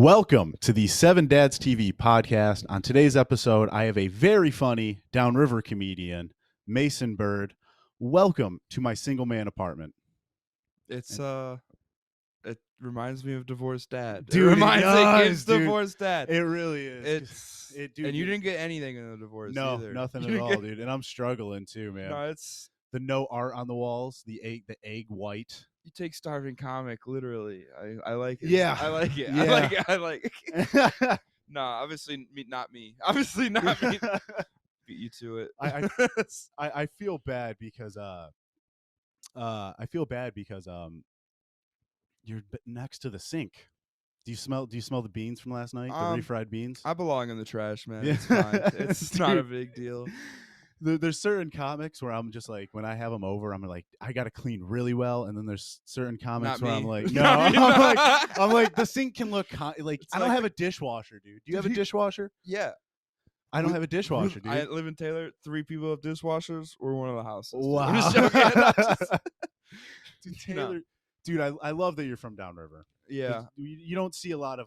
Welcome to the Seven Dads TV podcast. On today's episode, I have a very funny Downriver comedian, Mason Bird. Welcome to my single man apartment. It reminds me of Divorced Dad. Dude, it reminds it gives does, Divorced Dad. It really is. Dude, and you didn't get anything in the divorce either. Nothing at all, dude. And I'm struggling too, man. No, it's the no art on the walls, the egg white. You take starving comic literally. I like it. Yeah. I like it. Yeah. I like it. No, obviously not me. Obviously not me. Beat you to it. I feel bad because you're next to the sink. Do you smell the beans from last night? The refried beans? I belong in the trash, man. Yeah. It's fine. It's not a big deal. There's certain comics where I'm just like, when I have them over, I'm like, I gotta clean really well, and then there's certain comics where I'm like, no, I'm like, the sink can look like I don't have a dishwasher, dude. Do you have a dishwasher? Yeah, I don't have a dishwasher, dude. I live in Taylor. 3 people have dishwashers. We're one of the houses. Wow, I'm just joking. Dude, Taylor, dude, I love that you're from Downriver. Yeah, you don't see a lot of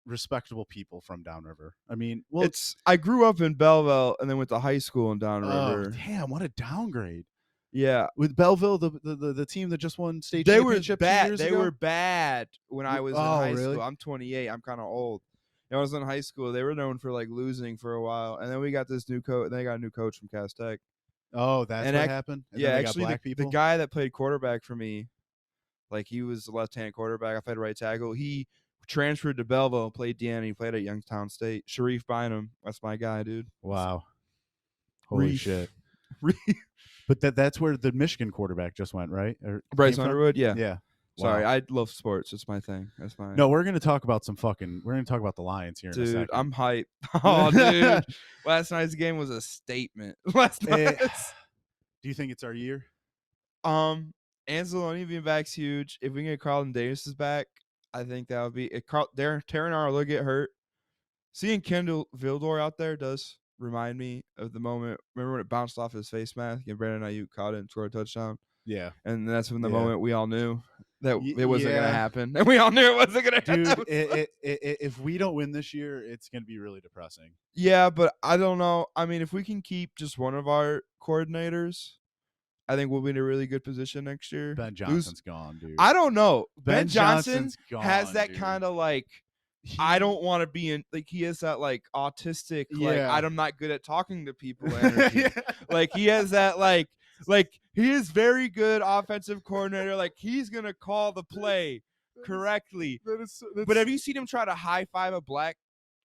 respectable people from Downriver. I mean, well, I grew up in Belleville and then went to high school in Downriver. Oh, damn, what a downgrade. Yeah, with Belleville, the team that just won state championship. They were bad when I was in high really? school. I'm 28. I'm kind of old. When I was in high school, they were known for like losing for a while, and then we got this new coach. They got a new coach from Cass Tech. Oh, that's what happened. And yeah, then actually, the guy that played quarterback for me, like he was a left-handed quarterback. I played right tackle. He transferred to Belleville and played DN. He played at Youngstown State. Sharif Bynum, that's my guy, dude. Wow, holy shit. But that's where the Michigan quarterback just went, right? Bryce Underwood, yeah. Wow. Sorry, I love sports. It's my thing. That's fine. No, we're gonna talk about the Lions here, dude. In a second. I'm hyped. Oh, dude, last night's game was a statement. Do you think it's our year? Anzalone being back's huge. If we can get Carlton Davis back, I think that would be it. Taryn Arlo get hurt. Seeing Kendall Vildor out there does remind me of the moment. Remember when it bounced off his face mask and Brandon Ayuk caught it and scored a touchdown? Yeah. And that's when the moment we all knew that it wasn't going to happen. And we all knew it wasn't going to happen. Dude, if we don't win this year, it's going to be really depressing. Yeah, but I don't know. I mean, if we can keep just one of our coordinators, I think we'll be in a really good position next year. Ben Johnson's gone, dude. I don't know. Ben Johnson gone, has that kind of like, I don't want to be in, like, he has that like autistic, like, I'm not good at talking to people energy. Like, he has that like he is very good offensive coordinator. Like, he's going to call the play correctly. But have you seen him try to high five a black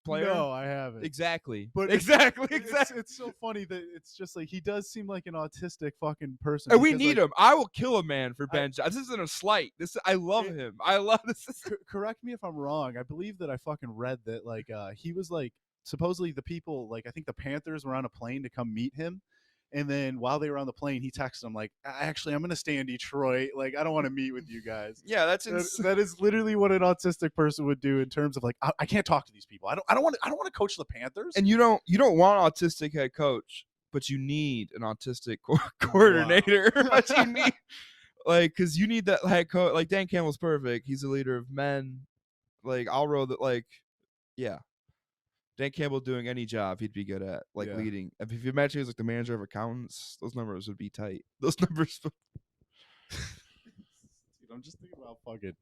player? No, I haven't. Exactly. But exactly. It's so funny that it's just like he does seem like an autistic fucking person. And we need him. I will kill a man for Ben Johnson. This isn't a slight. I love him. I love this. Correct me if I'm wrong. I believe that I fucking read that like he was like supposedly the people, like I think the Panthers were on a plane to come meet him. And then while they were on the plane, he texted them like, "Actually, I'm going to stay in Detroit. Like, I don't want to meet with you guys." Yeah, that is literally what an autistic person would do in terms of like, I can't talk to these people. I don't want to coach the Panthers. And you don't want an autistic head coach, but you need an autistic coordinator. Wow. But you need because you need that head coach. Like Dan Campbell's perfect. He's a leader of men. Like I'll roll that. Like, yeah. Dan Campbell doing any job he'd be good at, like leading. If you imagine he was like the manager of accountants, those numbers would be tight. Those numbers. Dude, I'm just thinking about fucking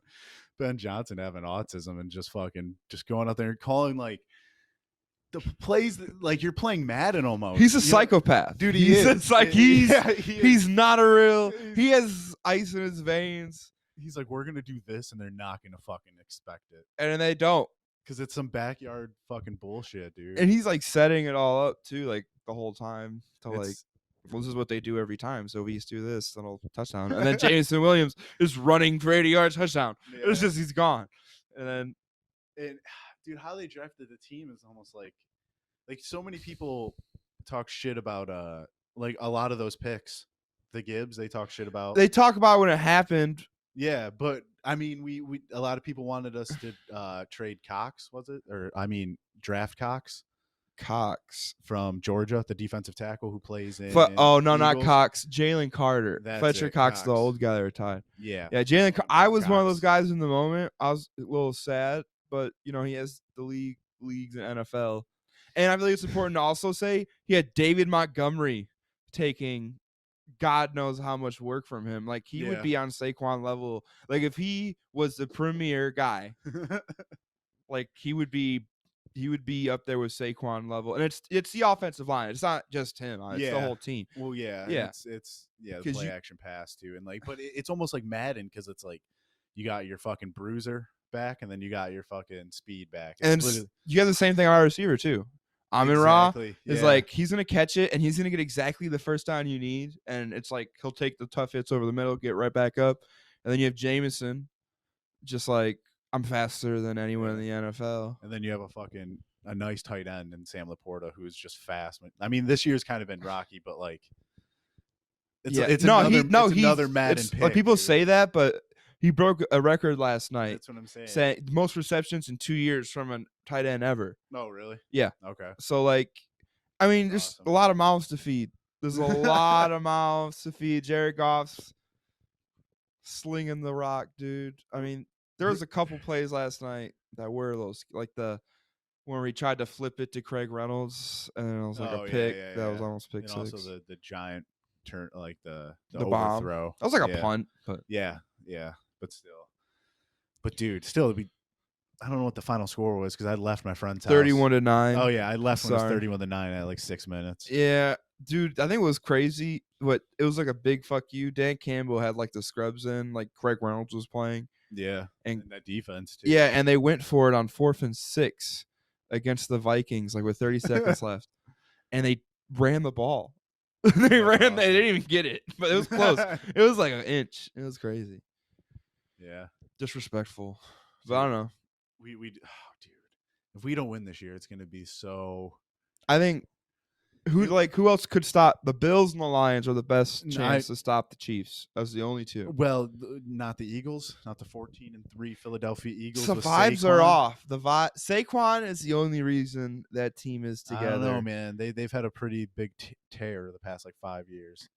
Ben Johnson having autism and just going out there and calling like the plays like you're playing Madden almost. He's a psychopath, dude. He's not a real. He has ice in his veins. He's like, we're gonna do this, and they're not gonna fucking expect it, and then they don't. Because it's some backyard fucking bullshit, dude. And he's like setting it all up too, like the whole time to well, this is what they do every time. So we do this, then I'll touchdown. And then Jameson Williams is running for 80 yards, touchdown. Yeah. It's just he's gone. And then, dude, how they drafted the team is almost like so many people talk shit about like a lot of those picks. The Gibbs, they talk shit about. They talk about when it happened. Yeah, but I mean, we a lot of people wanted us to trade Cox, was it? Or I mean, draft Cox from Georgia, the defensive tackle who plays in. Not Cox. Jalen Carter. Fletcher Cox, the old guy that retired. Yeah, Jalen. I was one of those guys in the moment. I was a little sad but he has the leagues in NFL. And I believe it's important to also say he had David Montgomery taking God knows how much work from him. Like he would be on Saquon level. Like if he was the premier guy, like he would be up there with Saquon level. And it's the offensive line. It's not just him. It's the whole team. Well, yeah. It's the play action pass too. And but it's almost like Madden because it's like you got your fucking bruiser back and then you got your fucking speed back. And you have the same thing on our receiver too. Amon-Ra is like he's gonna catch it and he's gonna get exactly the first down you need, and it's like he'll take the tough hits over the middle, get right back up, and then you have Jameson, just like I'm faster than anyone in the NFL, and then you have a nice tight end in Sam Laporta who's just fast. I mean, this year's kind of been rocky, but like it's another Madden pick. Like people say that, but he broke a record last night. That's what I'm saying. Saying most receptions in 2 years from a tight end ever. Oh, really? Yeah. Okay. So, like, I mean, there's a lot of mouths to feed. There's a lot of mouths to feed. Jared Goff's slinging the rock, dude. I mean, there was a couple plays last night that were those, like when we tried to flip it to Craig Reynolds, and it was like a pick that was almost pick six. Also the giant turn, like the overthrow. Bomb. That was like a punt, but yeah, but still. But dude, still, I don't know what the final score was because I left my friend's house. 31-9. Oh yeah, I left when it was 31-9 at like 6 minutes. Yeah, dude, I think it was crazy. It was like a big fuck you. Dan Campbell had like the scrubs in, like Craig Reynolds was playing. Yeah, and that defense too. Yeah, and they went for it on 4th and 6 against the Vikings, like with 30 seconds left, and they ran the ball. They ran. They didn't even get it, but it was close. It was like an inch. It was crazy. Yeah, disrespectful. But I don't know. Dude, if we don't win this year, it's gonna be so. I think who else could stop the Bills and the Lions are the best chance to stop the Chiefs. That's the only two. Well, not the Eagles, not the 14-3 Philadelphia Eagles. The vibes are off. Saquon is the only reason that team is together. I don't know, man. They've had a pretty big tear the past like 5 years.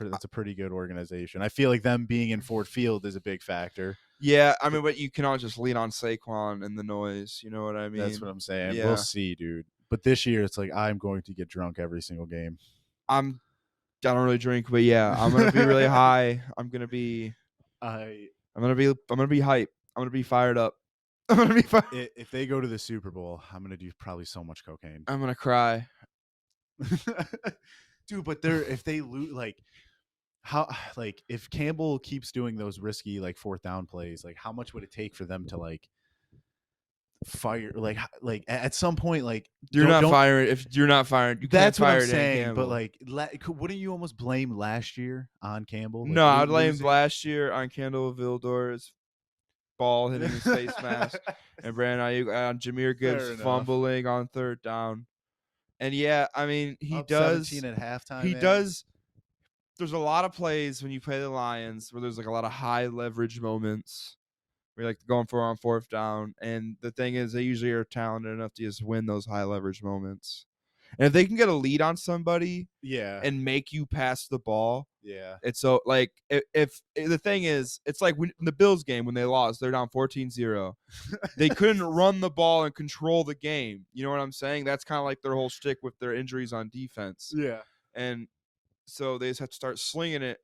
That's a pretty good organization. I feel like them being in Ford Field is a big factor. Yeah, I mean, but you cannot just lean on Saquon and the noise. You know what I mean? That's what I'm saying. Yeah. We'll see, dude. But this year, it's like I'm going to get drunk every single game. I don't really drink, but yeah, I'm gonna be really high. I'm gonna be hype. I'm gonna be fired up. I'm gonna be fired. If they go to the Super Bowl, I'm gonna do probably so much cocaine. I'm gonna cry, dude. But if they lose, if Campbell keeps doing those risky like 4th down plays, like how much would it take for them to like fire like at some point you're not firing if you're not firing you that's can't what fire I'm saying, Campbell. But wouldn't you almost blame last year on Campbell? No, I'd blame last year on Kendall Vildor's ball hitting his face mask and Brandon Ayuk on Jahmyr Gibbs fumbling on 3rd down. And yeah, I mean he does 17 at halftime. He does. There's a lot of plays when you play the Lions where there's like a lot of high leverage moments. We like going for on 4th down, and the thing is, they usually are talented enough to just win those high leverage moments. And if they can get a lead on somebody, and make you pass the ball, it's so like if the thing is, it's like in the Bills game when they lost, they're down 14-0. They couldn't run the ball and control the game. You know what I'm saying? That's kind of like their whole shtick with their injuries on defense. Yeah, and so they just have to start slinging it.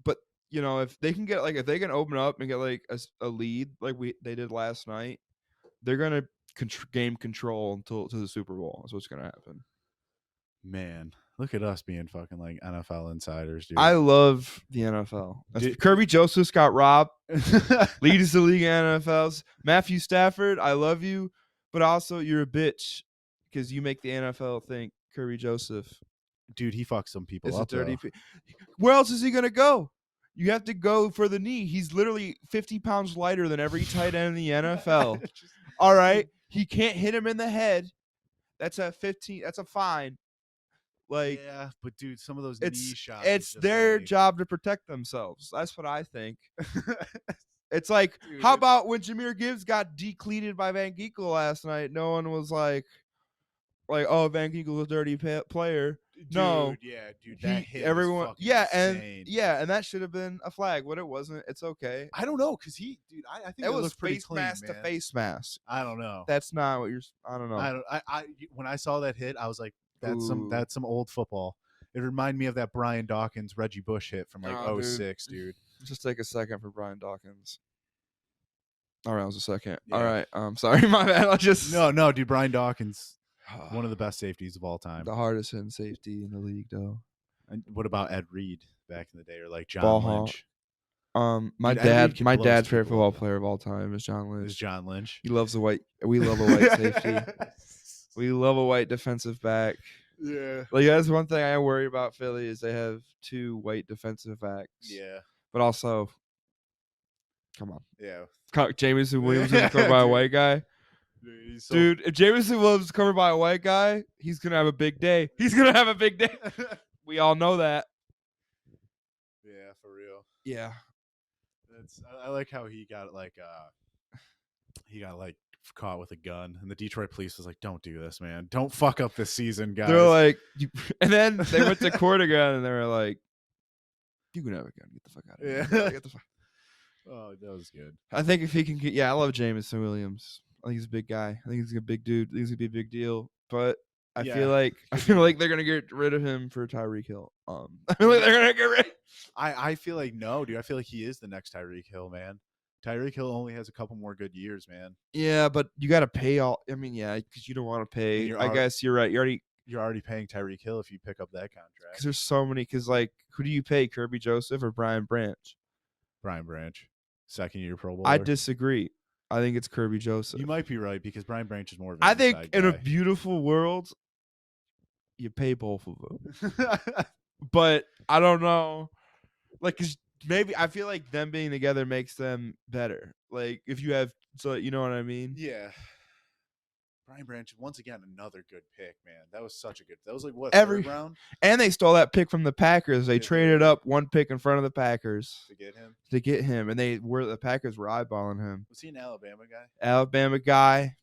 But if they can if they can open up and get like a lead like they did last night, they're gonna game control until to the Super Bowl. That's what's gonna happen. Man, look at us being fucking like NFL insiders, dude. I love the NFL. Kirby Joseph's got robbed. Leads the league in NFLs. Matthew Stafford, I love you, but also you're a bitch because you make the NFL think Kirby Joseph. Dude, he fucks some people up. Where else is he gonna go? You have to go for the knee. He's literally 50 pounds lighter than every tight end in the NFL. All right, he can't hit him in the head. That's a 15. That's a fine. Yeah, but dude, some of those knee shots. It's their job to protect themselves. That's what I think. It's like, dude, how about when Jahmyr Gibbs got decleated by Van Ginkel last night? No one was like, oh, Van Ginkel's a dirty player. No, dude, that hit everyone, was fucking insane. and that should have been a flag. What it wasn't, it's okay. I don't know, cause dude, I think It it was looked pretty face clean, mask to man. face mask. I don't know. That's not what you're. I don't know. When I saw that hit, I was like, Ooh. that's some old football. It reminded me of that Brian Dawkins Reggie Bush hit from like Oh, dude. 06, dude. Just take a second for Brian Dawkins. All right, it was a second. Yeah. All right, sorry, my bad. I just no, dude. Brian Dawkins, one of the best safeties of all time. the hardest hitting safety in the league, though. And what about Ed Reed back in the day, or like John Ball Lynch? My Dude, Ed Reed can my blow dad's people favorite football up. player of all time is John Lynch. Is John Lynch? He loves a white. We love a white safety. We love a white defensive back. Yeah. Like that's one thing I worry about Philly is they have 2 white defensive backs. Yeah. But also, come on. Yeah. Jameson Williams is covered by a white guy. Dude, if Jameson Williams is covered by a white guy, he's gonna have a big day. We all know that. Yeah, for real. Yeah. I like how he got caught with a gun, and the Detroit police was like, "Don't do this, man. Don't fuck up this season, guys." They're like, and then they went to court again, and they were like, "You can have a gun. Get the fuck out of here." Yeah. Get the fuck. Oh, that was good. I think if he can get, I love Jameson Williams. I think he's a big guy. I think he's a big dude. I think he's gonna be a big deal. But I feel like they're gonna get rid of him for Tyreek Hill. I feel like they're gonna get rid. I feel like no, dude. I feel like he is the next Tyreek Hill, man. Tyreek Hill only has a couple more good years, man. Yeah, but you got to pay all. I mean, yeah, because you don't want to pay. I guess you're right. You're already paying Tyreek Hill if you pick up that contract. Because there's so many. Because like, who do you pay? Kirby Joseph or Brian Branch? Brian Branch, second-year Pro Bowler. I disagree. I think it's Kirby Joseph. You might be right because Brian Branch is more of. I think in a beautiful world, you pay both of them. But I don't know, like, 'cause maybe I feel like them being together makes them better. Like if you have, so you know what I mean? Yeah. Brian Branch, once again, another good pick, man. That was such a good. That was like what, third round? And they stole that pick from the Packers. They traded up 1 pick in front of the Packers to get him. and the Packers were eyeballing him. Was he an Alabama guy? Alabama guy.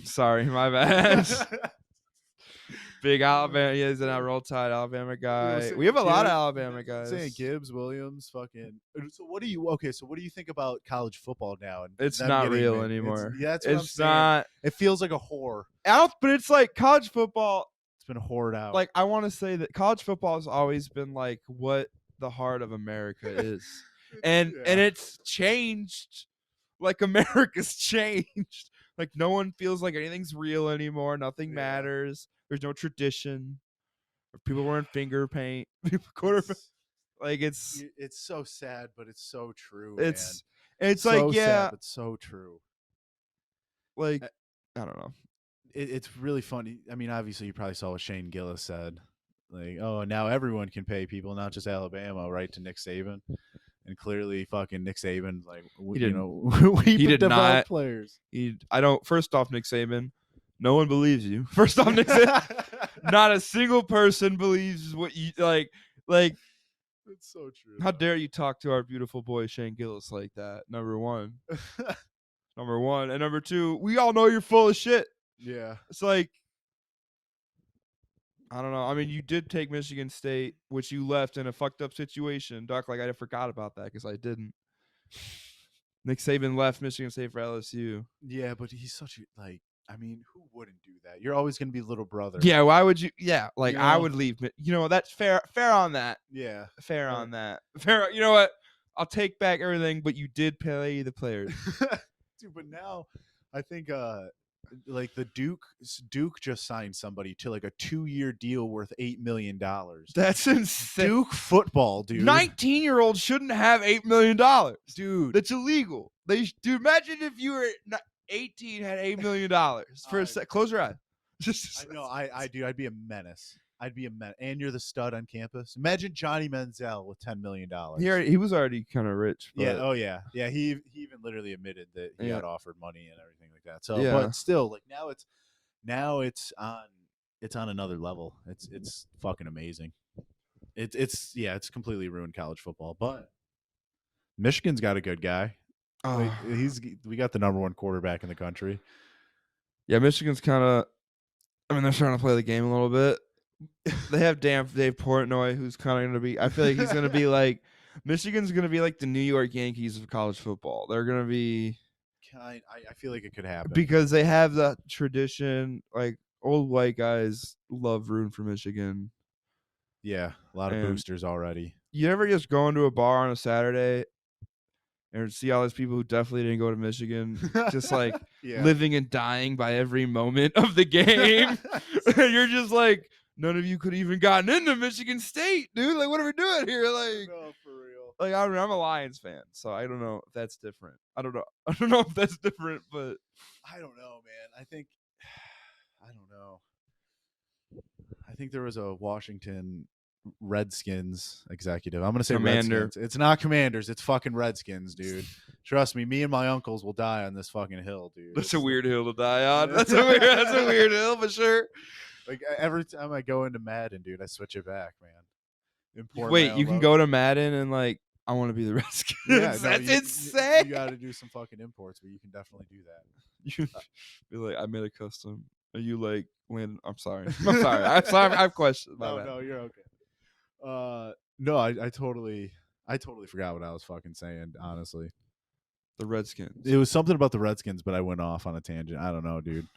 Sorry, my bad. Big Alabama. Yeah, he's an Roll Tide Alabama guy. We have a lot of Alabama guys. Saying Gibbs, Williams, fucking. So what do you think about college football now? And it's not real anymore. It's not. It feels like a whore. But it's like college football. It's been whored out. Like I want to say that college football has always been like what the heart of America is, and it's changed. Like America's changed. Like no one feels like anything's real anymore. Nothing matters. There's no tradition. People wearing finger paint. Like it's so sad, but it's so true. It's so like sad, but so true. Like I don't know. It's really funny. I mean, obviously, you probably saw what Shane Gillis said. Like, oh, now everyone can pay people, not just Alabama, right? To Nick Saban. And clearly, fucking Nick Saban, like, he did not players. First off, Nick Saban, no one believes you. First off, Nick Saban, not a single person believes what you like. It's so true. How dare you talk to our beautiful boy Shane Gillis like that? Number one, and number two, we all know you're full of shit. Yeah, it's like. I don't know. I mean, you did take Michigan State, which you left in a fucked up situation. Doc, like I forgot about that because I didn't. Nick Saban left Michigan State for LSU. Yeah, but he's such a I mean, who wouldn't do that? You're always going to be little brother. Yeah, why would you? Yeah, like I would leave. That's fair. Fair on that. Yeah, fair on that. Fair. You know what? I'll take back everything, but you did pay the players, dude. But now, I think like the Duke just signed somebody to like a 2-year deal worth $8 million. That's insane. Duke football, dude. 19-year-olds shouldn't have $8 million, dude. That's illegal. Dude, imagine if you were 18 had $8 million for a sec. Close your eyes. I know. I'd be a menace. And you're the stud on campus. Imagine Johnny Manziel with $10 million. He was already kind of rich. But... Yeah. Oh yeah. Yeah. He even literally admitted that he got offered money and everything like that. So, yeah. But still, like now it's on another level. It's fucking amazing. It's completely ruined college football. But Michigan's got a good guy. We got the number 1 quarterback in the country. Yeah, Michigan's kind of. I mean, they're starting to play the game a little bit. They have Dave Portnoy, who's kind of going to be. I feel like he's going to be like Michigan's going to be like the New York Yankees of college football. They're going to be. I feel like it could happen because they have that tradition. Like old white guys love rooting for Michigan. Yeah, a lot of boosters already. You ever just go into a bar on a Saturday and see all those people who definitely didn't go to Michigan, just like living and dying by every moment of the game? You're just like, none of you could even gotten into Michigan State, dude. Like, what are we doing here? Like, no, for real. Like, I'm a Lions fan, so I don't know if that's different. I don't know if that's different, but I don't know, man. I think I don't know. I think there was a Washington Redskins executive. I'm gonna say Commander. Redskins. It's not Commanders. It's fucking Redskins, dude. Trust me. Me and my uncles will die on this fucking hill, dude. That's a weird hill to die on. That's a weird hill for sure. Like every time I go into Madden, dude, I switch it back, man. Wait, you can go to Madden and like, I want to be the Redskins. Yeah, no, that's insane. You got to do some fucking imports, but you can definitely do that. You be like, I made a custom. Are you like, when? I'm sorry. I have questions. No, you're okay. No, I totally forgot what I was fucking saying. Honestly, the Redskins. It was something about the Redskins, but I went off on a tangent. I don't know, dude.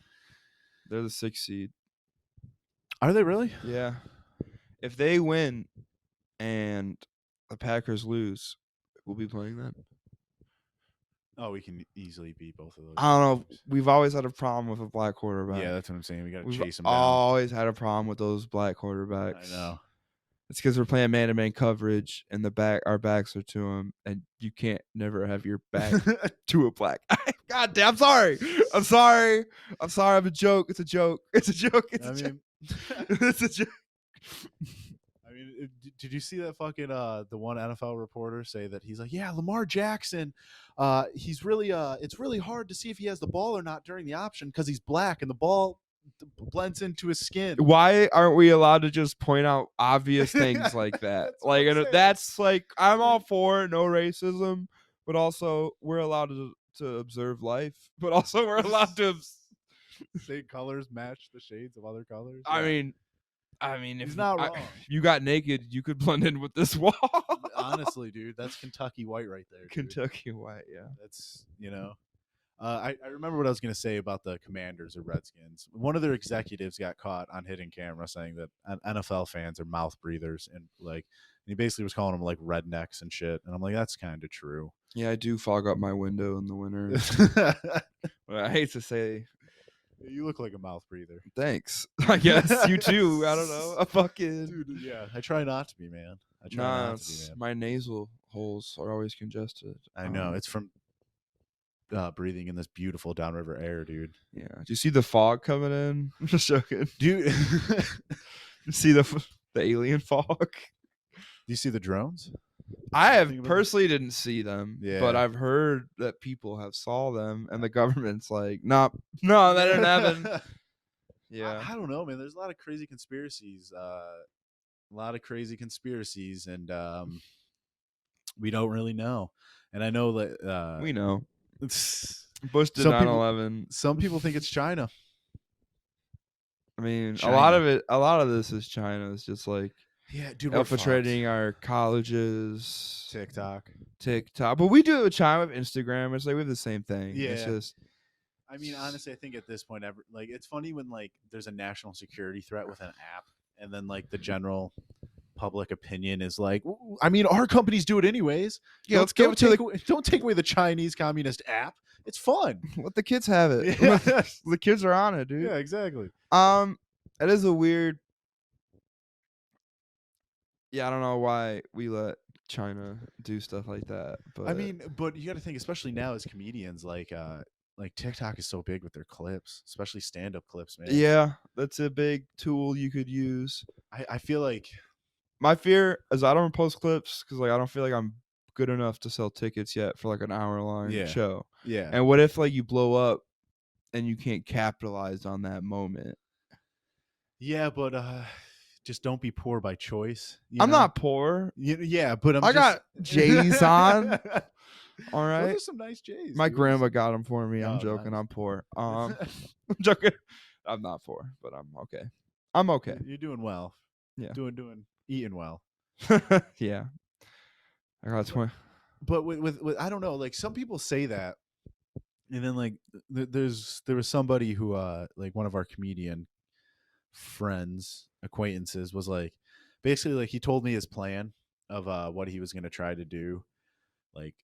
They're the 6th seed. Are they really? Yeah. If they win and the Packers lose, we'll be playing them. Oh, we can easily beat both of those. I don't know. We've always had a problem with a black quarterback. Yeah, that's what I'm saying. We got to chase them down. Always had a problem with those black quarterbacks. I know. It's because we're playing man-to-man coverage, and our backs are to them, and you can't never have your back to a black. God damn! I'm sorry. I'm a joke. It's a joke. It's a joke. It's a joke. I mean, did you see that fucking the one NFL reporter say that he's like, yeah, Lamar Jackson, he's really it's really hard to see if he has the ball or not during the option because he's black and the ball blends into his skin. Why aren't we allowed to just point out obvious things like that? That's like, I'm all for no racism, but also we're allowed to observe life, but also we're allowed to say colors match the shades of other colors. I mean, if he's not wrong. You got naked, you could blend in with this wall. Honestly, dude, that's Kentucky white right there. Dude. Kentucky white, yeah. That's, I remember what I was going to say about the Commanders or Redskins. One of their executives got caught on hidden camera saying that NFL fans are mouth breathers, and he basically was calling them like rednecks and shit. And I'm like, that's kind of true. Yeah, I do fog up my window in the winter. I hate to say. You look like a mouth breather. Thanks. I guess you too. I don't know. Dude, yeah. I try not to be, man. My nasal holes are always congested. I know. It's from breathing in this beautiful downriver air, dude. Yeah. Do you see the fog coming in? I'm just joking, dude. You see the alien fog? Do you see the drones? I have personally didn't see them, yeah, but I've heard that people have saw them, and the government's like, no, that didn't happen. Yeah, I don't know, man. There's a lot of crazy conspiracies. And we don't really know. And I know that we know. Bush did 9/11. Some people think it's China. I mean, a lot of this is China. It's just like, yeah, dude, infiltrating our colleges, TikTok. But we do it with China with Instagram. It's like we have the same thing. Yeah. It's just, I mean, honestly, I think at this point, it's funny when there's a national security threat with an app, and then the general public opinion is like, I mean, our companies do it anyways. Yeah, let's give it to don't take away the Chinese communist app. It's fun. Let the kids have it. Yeah. The kids are on it, dude. Yeah, exactly. It is a weird. Yeah, I don't know why we let China do stuff like that. But I mean, but you got to think, especially now as comedians, like TikTok is so big with their clips, especially stand-up clips, man. Yeah, that's a big tool you could use. I feel like my fear is I don't post clips because I don't feel like I'm good enough to sell tickets yet for an hour-long show. Yeah. And what if you blow up and you can't capitalize on that moment? Yeah, but just don't be poor by choice. I'm not poor. Yeah, but I got J's on. All right. Those are some nice J's. My grandma got them for me. I'm joking. Nice. I'm poor. I'm joking. I'm not for, but I'm okay. I'm okay. You're doing well. Yeah. Eating well. Yeah. I got 20. But with I don't know, like some people say that, and then like there was somebody who like one of our comedian friends acquaintances was like basically like he told me his plan of what he was going to try to do, like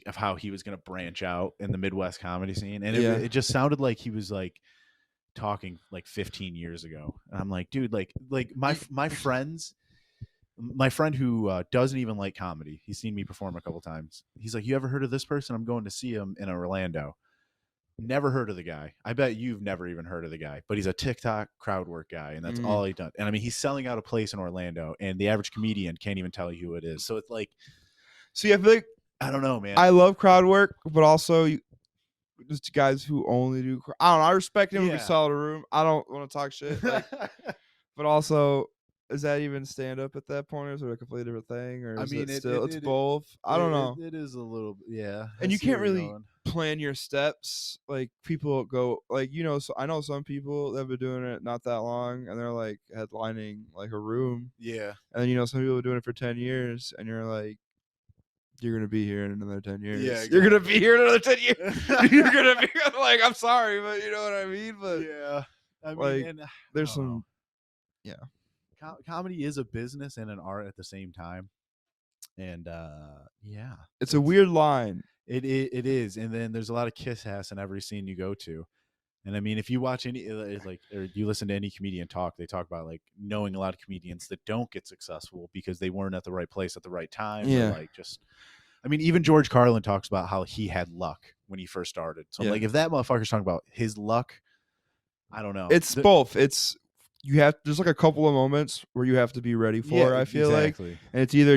of how he was going to branch out in the Midwest comedy scene, and Yeah. it just sounded like he was like talking like 15 years ago, and I'm like, dude, like my friend who doesn't even like comedy, he's seen me perform a couple times. He's like, you ever heard of this person? I'm going to see him in Orlando. Never heard of the guy. I bet you've never even heard of the guy, but he's a TikTok crowd work guy, and that's all he done. And I mean, he's selling out a place in Orlando, and the average comedian can't even tell you who it is. So it's like, see, I feel like I don't know, man. I love crowd work, but also just guys who only do. I don't know. I respect him if we sell a room. I don't want to talk shit, like, but also, is that even stand up at that point, or is it a completely different thing, or is it still it's both? I don't know. It is a little, yeah. And you can't really plan your steps. Like people go, like so I know some people that have been doing it not that long, and they're like headlining like a room. Yeah. And then some people are doing it for 10 years, and you're like, you're gonna be here in another 10 years. Yeah, exactly. You're gonna be here in another 10 years. You're gonna be like, I'm sorry, but you know what I mean. But yeah, I mean, like, and there's some, yeah. Comedy is a business and an art at the same time, and yeah, it's a weird line. It is, and then there's a lot of kiss ass in every scene you go to. And I mean, if you watch any like, or you listen to any comedian talk, they talk about like knowing a lot of comedians that don't get successful because they weren't at the right place at the right time. Yeah. Or like just, I mean, even George Carlin talks about how he had luck when he first started. So I'm like, if that motherfucker's talking about his luck, I don't know. It's both. It's there's like a couple of moments where you have to be ready for. I feel like, and it's either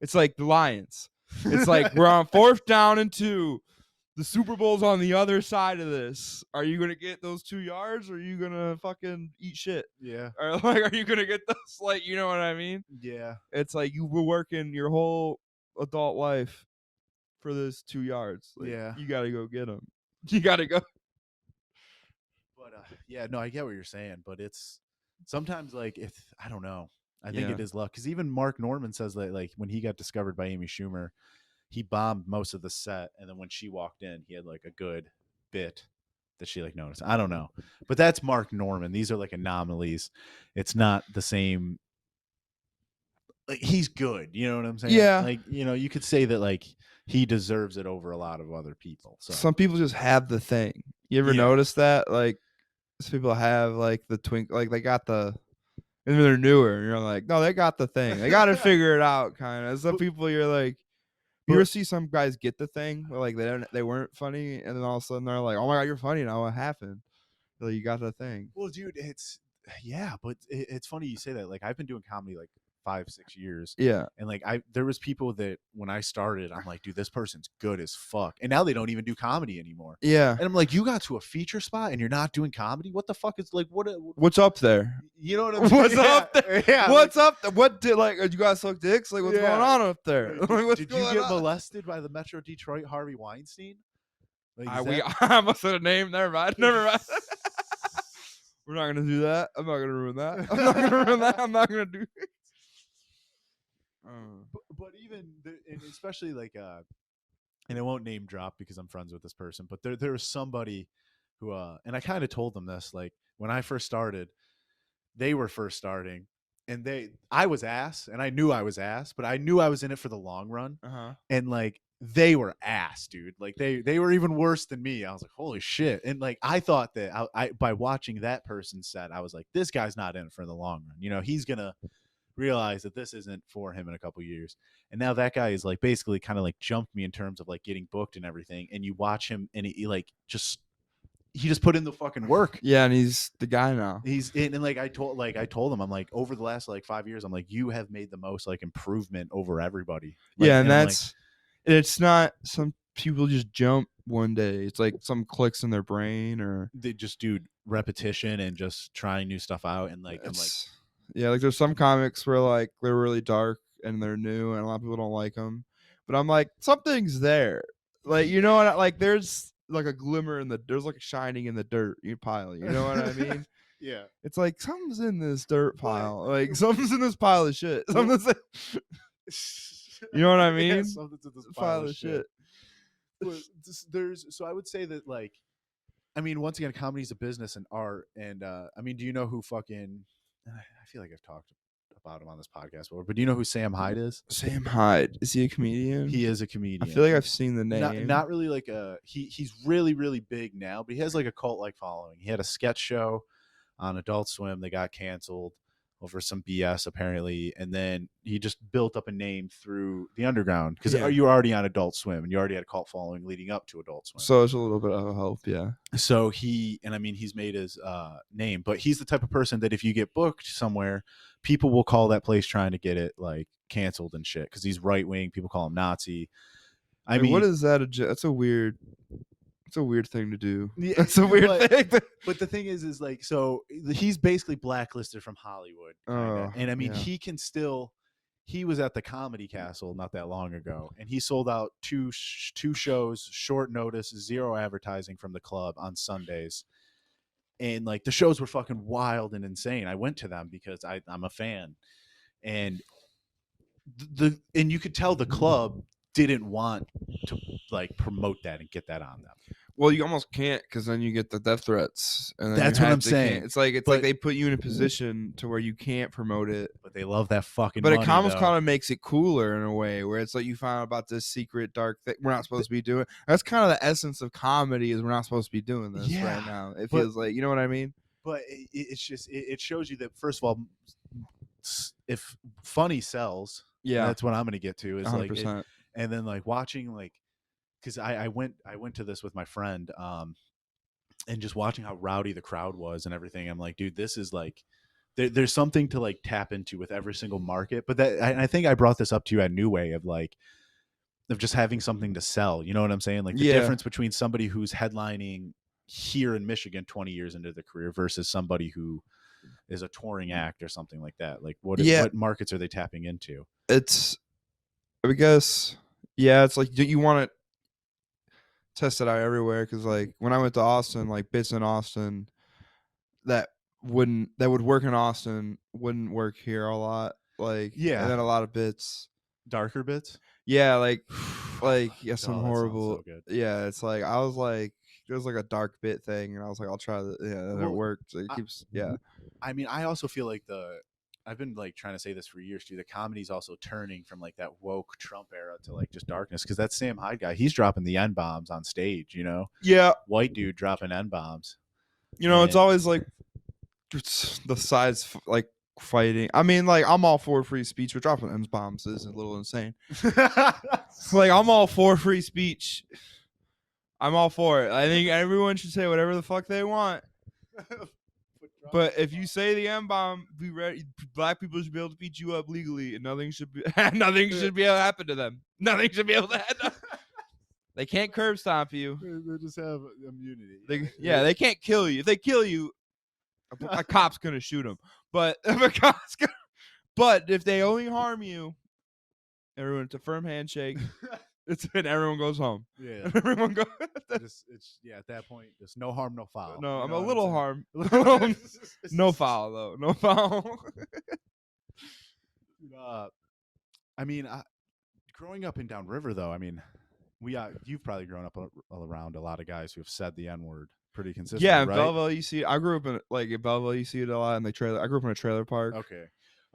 it's like the Lions. It's like we're on 4th down and 2. The Super Bowl's on the other side of this. Are you gonna get those 2 yards, or are you gonna fucking eat shit? Yeah. Or like, are you gonna get those? Like, you know what I mean? Yeah. It's like you were working your whole adult life for this 2 yards. Like, yeah. You gotta go get them. You gotta go. But yeah, no, I get what you're saying, but it's sometimes like I don't know. I think it is luck, because even Mark Norman says that like when he got discovered by Amy Schumer, he bombed most of the set, and then when she walked in, he had like a good bit that she like noticed. I don't know, but that's Mark Norman. These are like anomalies. It's not the same. Like, he's good, you know what I'm saying? Yeah. Like, you could say that like he deserves it over a lot of other people. So some people just have the thing. You ever notice that? Like, some people have like the twink, like they got the, and they're newer. And you're like, no, they got the thing. They got to figure it out, kind of. Some people, you're like, you ever see some guys get the thing, where, like they weren't funny, and then all of a sudden they're like, oh my god, you're funny now. What happened? Like, you got the thing. Well, dude, but it's funny you say that. Like, I've been doing comedy like 5-6 years. Yeah. And like there was people that when I started, I'm like, dude, this person's good as fuck. And now they don't even do comedy anymore. Yeah. And I'm like, you got to a feature spot and you're not doing comedy? What the fuck is like what's up there? You know what I'm saying? What's up there? Yeah. What's up there? What did you guys suck dicks? Like, what's going on up there? Like, did you get molested by the Metro Detroit Harvey Weinstein? Like, I must have a name. Never mind. We're not gonna do that. I'm not gonna ruin that. I'm not gonna do it. But even and especially like and I won't name drop because I'm friends with this person, but there was somebody who and I kind of told them this, like when I first started, they were first starting, and I was ass, and I knew I was ass, but I knew I was in it for the long run. And like they were ass, dude. Like they were even worse than me. I was like, holy shit. And like I thought that I by watching that person's set, I was like, this guy's not in it for the long run. He's gonna realize that this isn't for him in a couple years. And now that guy is like basically kind of like jumped me in terms of like getting booked and everything. And you watch him and he just put in the fucking work. Yeah, and he's the guy now. He's in, and like I told him, I'm like, over the last like 5 years, I'm like, you have made the most like improvement over everybody. Like, yeah, and that's it's not some people just jump one day. It's like some clicks in their brain, or they just do repetition and just trying new stuff out. And like I'm like, yeah, like there's some comics where like they're really dark and they're new and a lot of people don't like them, but I'm like, something's there, like, you know what, like there's like a glimmer in the there's like a shining in the dirt you pile. You know what I mean? Yeah. It's like something's in this dirt But- pile. Like something's in this pile of shit. Something's you know what I mean? Yeah, something's in this pile of shit. But so I would say that, like, I mean, once again, comedy's a business and art. And I mean, do you know who fucking? I feel like I've talked about him on this podcast before, but do you know who Sam Hyde is? Sam Hyde, is he a comedian? He is a comedian. I feel like I've seen the name. Not really like he's really, really big now, but he has like a cult like following. He had a sketch show on Adult Swim. They got canceled over some BS apparently, and then he just built up a name through the underground because you were already on Adult Swim and you already had a cult following leading up to Adult Swim. So it's a little bit of help, yeah. So he's made his name, but he's the type of person that if you get booked somewhere, people will call that place trying to get it like canceled and shit because he's right wing. People call him Nazi. I mean, what is that? That's a weird thing to do. Yeah, that's a weird thing. But the thing is like, so he's basically blacklisted from Hollywood. And I mean, he was at the Comedy Castle not that long ago, and he sold out two shows, short notice, zero advertising from the club on Sundays. And like the shows were fucking wild and insane. I went to them because I'm a fan. And and you could tell the club didn't want to like promote that and get that on them. Well, you almost can't because then you get the death threats. And that's what I'm saying. It's like they put you in a position to where you can't promote it. But they love that fucking But money, it almost kind of makes it cooler in a way where it's like you find out about this secret dark thing we're not supposed to be doing. That's kind of the essence of comedy is we're not supposed to be doing this right now. It feels like, you know what I mean? But it's just, it shows you that, first of all, if funny sells, that's what I'm going to get to is 100%. Like, and then like watching like, because I went to this with my friend, and just watching how rowdy the crowd was and everything. I'm like, dude, this is like, there's something to like tap into with every single market. But I think I brought this up to you at New Way of just having something to sell. You know what I'm saying? Like the difference between somebody who's headlining here in Michigan 20 years into their career versus somebody who is a touring act or something like that. Like what markets are they tapping into? It's, I guess, it's like you want to test it out everywhere because like when I went to Austin, like bits in Austin that would work in Austin wouldn't work here a lot. Like and then a lot of bits, darker bits. Yeah, like some horrible. So it's like I was like it was like a dark bit thing, and I was like I'll try that. And it worked. So it keeps I mean, I also feel like I've been like trying to say this for years too. The comedy's also turning from like that woke Trump era to like just darkness because that Sam Hyde guy, he's dropping the N-bombs on stage, you know? Yeah. White dude dropping N-bombs. You know, it's always like it's the sides like fighting. I mean, like I'm all for free speech, but dropping N-bombs is a little insane. Like I'm all for free speech. I'm all for it. I think everyone should say whatever the fuck they want. But if you say the M-bomb, be ready. Black people should be able to beat you up legally, and nothing should be able to happen to them. Nothing should be able to happen. They can't curb stomp you. They just have immunity. They can't kill you. If they kill you, a cop's gonna shoot them. But if they only harm you, everyone, it's a firm handshake. And everyone goes home. Yeah. Everyone goes. At that point, just no harm, no foul. No, I'm a little harm. No foul though. No foul. I mean, growing up in Downriver though, I mean, you've probably grown up around a lot of guys who have said the N-word pretty consistently. Yeah, in right? Belleville, you see. I grew up in Belleville, you see it a lot in the trailer. I grew up in a trailer park.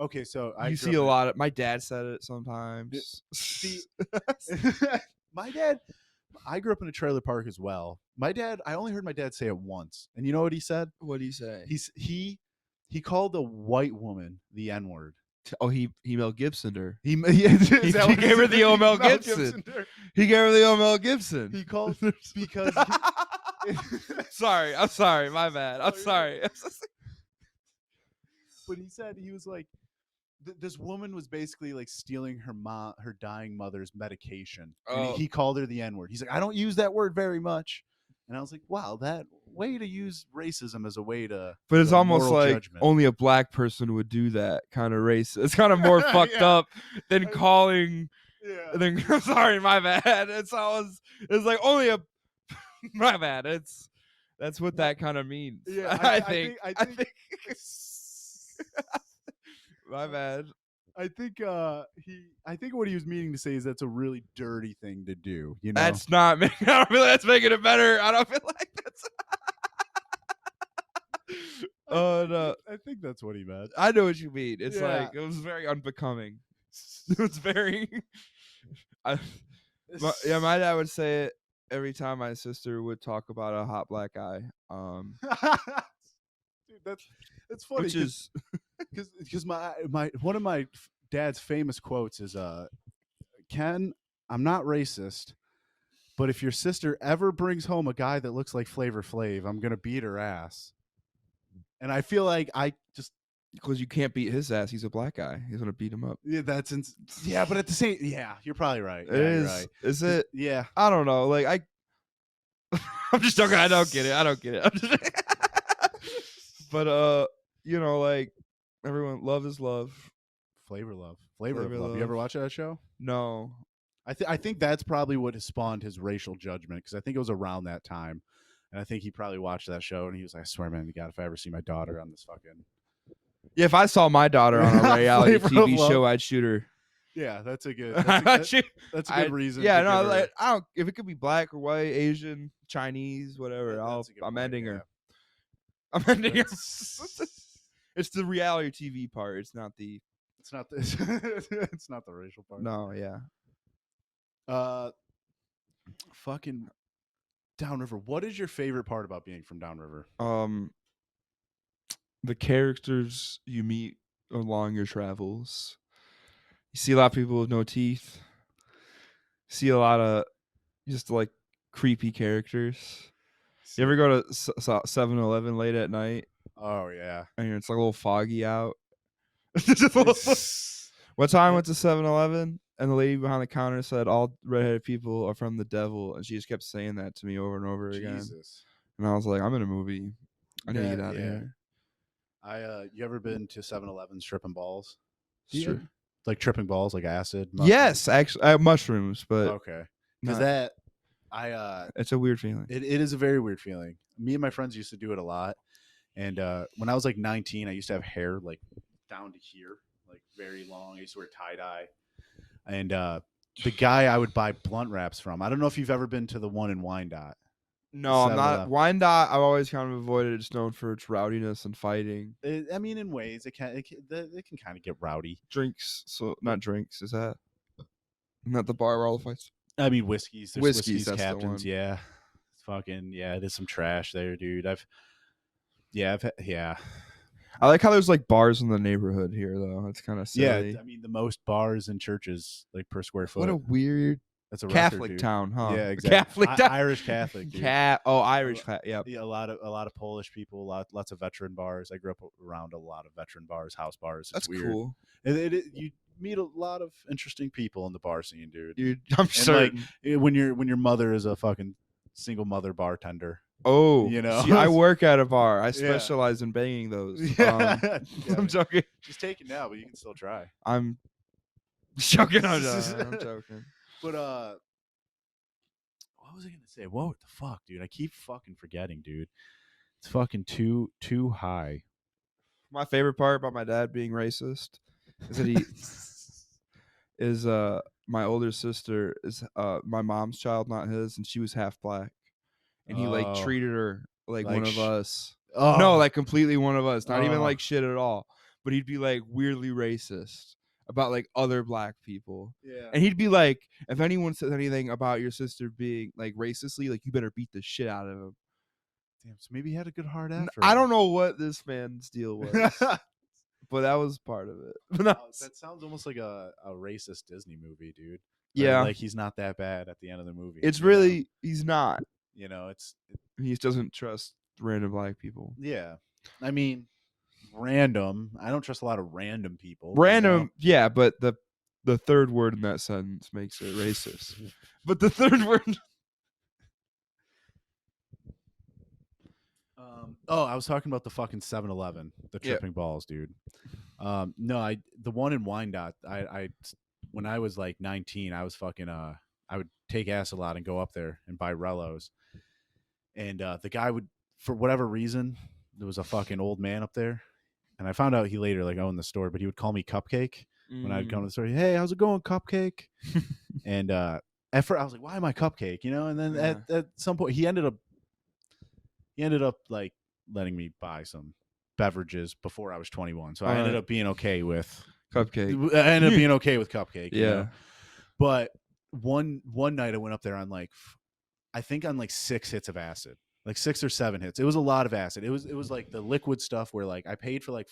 Okay, so you see a lot of. My dad said it sometimes. See, my dad. I grew up in a trailer park as well. My dad. I only heard my dad say it once, and you know what he said? What did he say? He called a white woman the N-word. Oh, he Mel Gibsoned her. He gave her the old Mel Gibson. He gave her the old Mel Gibson. He called because. I'm sorry. My bad. I'm sorry. But he said he was like. This woman was basically like stealing her dying mother's medication. And he called her the N-word. He's like, I don't use that word very much. And I was like, wow, that way to use racism as a way to. But it's almost like judgment. Only a black person would do that kind of race. It's kind of more fucked up than calling. Yeah. I'm sorry, my bad. It's like only a. My bad. That's what that kind of means. Yeah, I think. I I think think. My bad. I think I think what he was meaning to say is that's a really dirty thing to do, you know. That's not making. I don't feel like that's making it better. I don't feel like that's. Oh no. I think that's what he meant. I know what you mean. It's Yeah. like it was very unbecoming. It was very. Yeah, my dad would say it every time my sister would talk about a hot black guy. Dude, that's funny. Which is Because my one of my dad's famous quotes is Ken, I'm not racist, but if your sister ever brings home a guy that looks like Flavor Flav, I'm gonna beat her ass. And I feel like I just because you can't beat his ass. He's a black guy. He's gonna beat him up. yeah, yeah, but at the same you're probably right. It Yeah, is. you're right. Is it? Yeah. I don't know. Like I'm just joking. I don't get it. I don't get it. But you know, like everyone, love is love. Flavor of Flavor Love. Love. You ever watch that show? No. I think that's probably what has spawned his racial judgment because I think it was around that time, and I think he probably watched that show and he was like, "I swear, man, to God, if I ever see my daughter on this fucking Yeah, if I saw my daughter on a reality Flavor of TV Love. show, I'd shoot her. yeah, that's a good That's a good reason. Yeah, to no, give her- like, I don't. If it could be black or white, Asian, Chinese, whatever, that's a good I'm point, ending yeah. her. I'm ending her. That's- It's the reality TV part. It's not the. It's not the it's not the racial part. No, yeah. Fucking Downriver. What is your favorite part about being from Downriver? The characters you meet along your travels. You see a lot of people with no teeth. See a lot of just like creepy characters. You ever go to 7-Eleven late at night Oh yeah. and it's like a little foggy out? One time I went to 7-Eleven and the lady behind the counter said all redheaded people are from the devil, and she just kept saying that to me over and over again. Jesus. And I was like, I'm in a movie. I need to Yeah, get out of yeah. here. You ever been to 7-Eleven tripping balls? Sure. Like tripping balls, like acid? Mushrooms? Yes, actually, mushrooms, but Okay. Because not- it's it's a weird feeling. it is a very weird feeling. Me and my friends used to do it a lot. And when I was like 19, I used to have hair like down to here, like very long. I used to wear tie-dye. And the guy I would buy blunt wraps from, I don't know if you've ever been to the one in Wyandotte. No, I'm not. 7-Eleven. Wyandotte, I've always kind of avoided. It's known for its rowdiness and fighting. I mean, in ways, it can kind of get rowdy. Drinks, so not drinks. Is that not the bar where all the fights? I mean, whiskeys. There's Whiskeys, that's the captains. one. Yeah, it's fucking yeah. There's some trash there, dude. Yeah. I like how there's like bars in the neighborhood here, though. It's kind of silly. Yeah, I mean, the most bars and churches like per square foot. What a weird That's a Catholic record, dude. town, huh? Yeah, exactly. Catholic town. Irish Catholic, dude. Irish. Yep. Yeah, a lot of Polish people, lots of veteran bars. I grew up around a lot of veteran bars, house bars. It's That's weird. cool. You meet a lot of interesting people in the bar scene, dude. I'm And certain. like when your mother is a fucking single mother bartender. Oh, you know? see, I work at a bar. I Yeah. specialize in banging those. Yeah. I'm joking. She's taken now, but you can still try. I'm joking. I'm joking. But what was I gonna say? What the fuck, dude? I keep fucking forgetting, dude. It's fucking too high. My favorite part about my dad being racist is that he is my older sister is my mom's child, not his, and she was half black, and he like Oh. treated her like Like one of us. Oh No, like completely one of us. Not even Oh. like shit at all. But he'd be like weirdly racist about like other black people. yeah. And he'd be like, if anyone says anything about your sister being like racistly, like you better beat the shit out of him. Damn, so maybe he had a good heart after. I all. don't know what this man's deal was, but that was part of it. But Wow, that sounds almost like a racist Disney movie, dude. Where, yeah, like he's not that bad at the end of the movie. it's you know? really he's not. He He just doesn't trust random black people. yeah. I mean, random. I don't trust a lot of random people. Random, yeah, but the third word in that sentence makes it racist. But the third word. I was talking about the fucking 7-Eleven, the Yeah. tripping balls, dude. No, the one in Wyandotte. I when I was like 19, I was fucking I would take acid a lot and go up there and buy Rellos. And the guy would, for whatever reason, there was a fucking old man up there, and I found out he later like owned the store, but he would call me Cupcake when I'd come to the store. Hey, how's it going, Cupcake? And at first I was like, why am I Cupcake? You know, and then at some point he ended up like letting me buy some beverages before I was 21. So I ended up being okay with Cupcake. I ended up being okay with Cupcake. Yeah. You know? But one night I went up there on like, I think on like 6 hits of acid, like 6 or 7 hits. It was a lot of acid. It was like the liquid stuff where like I paid for like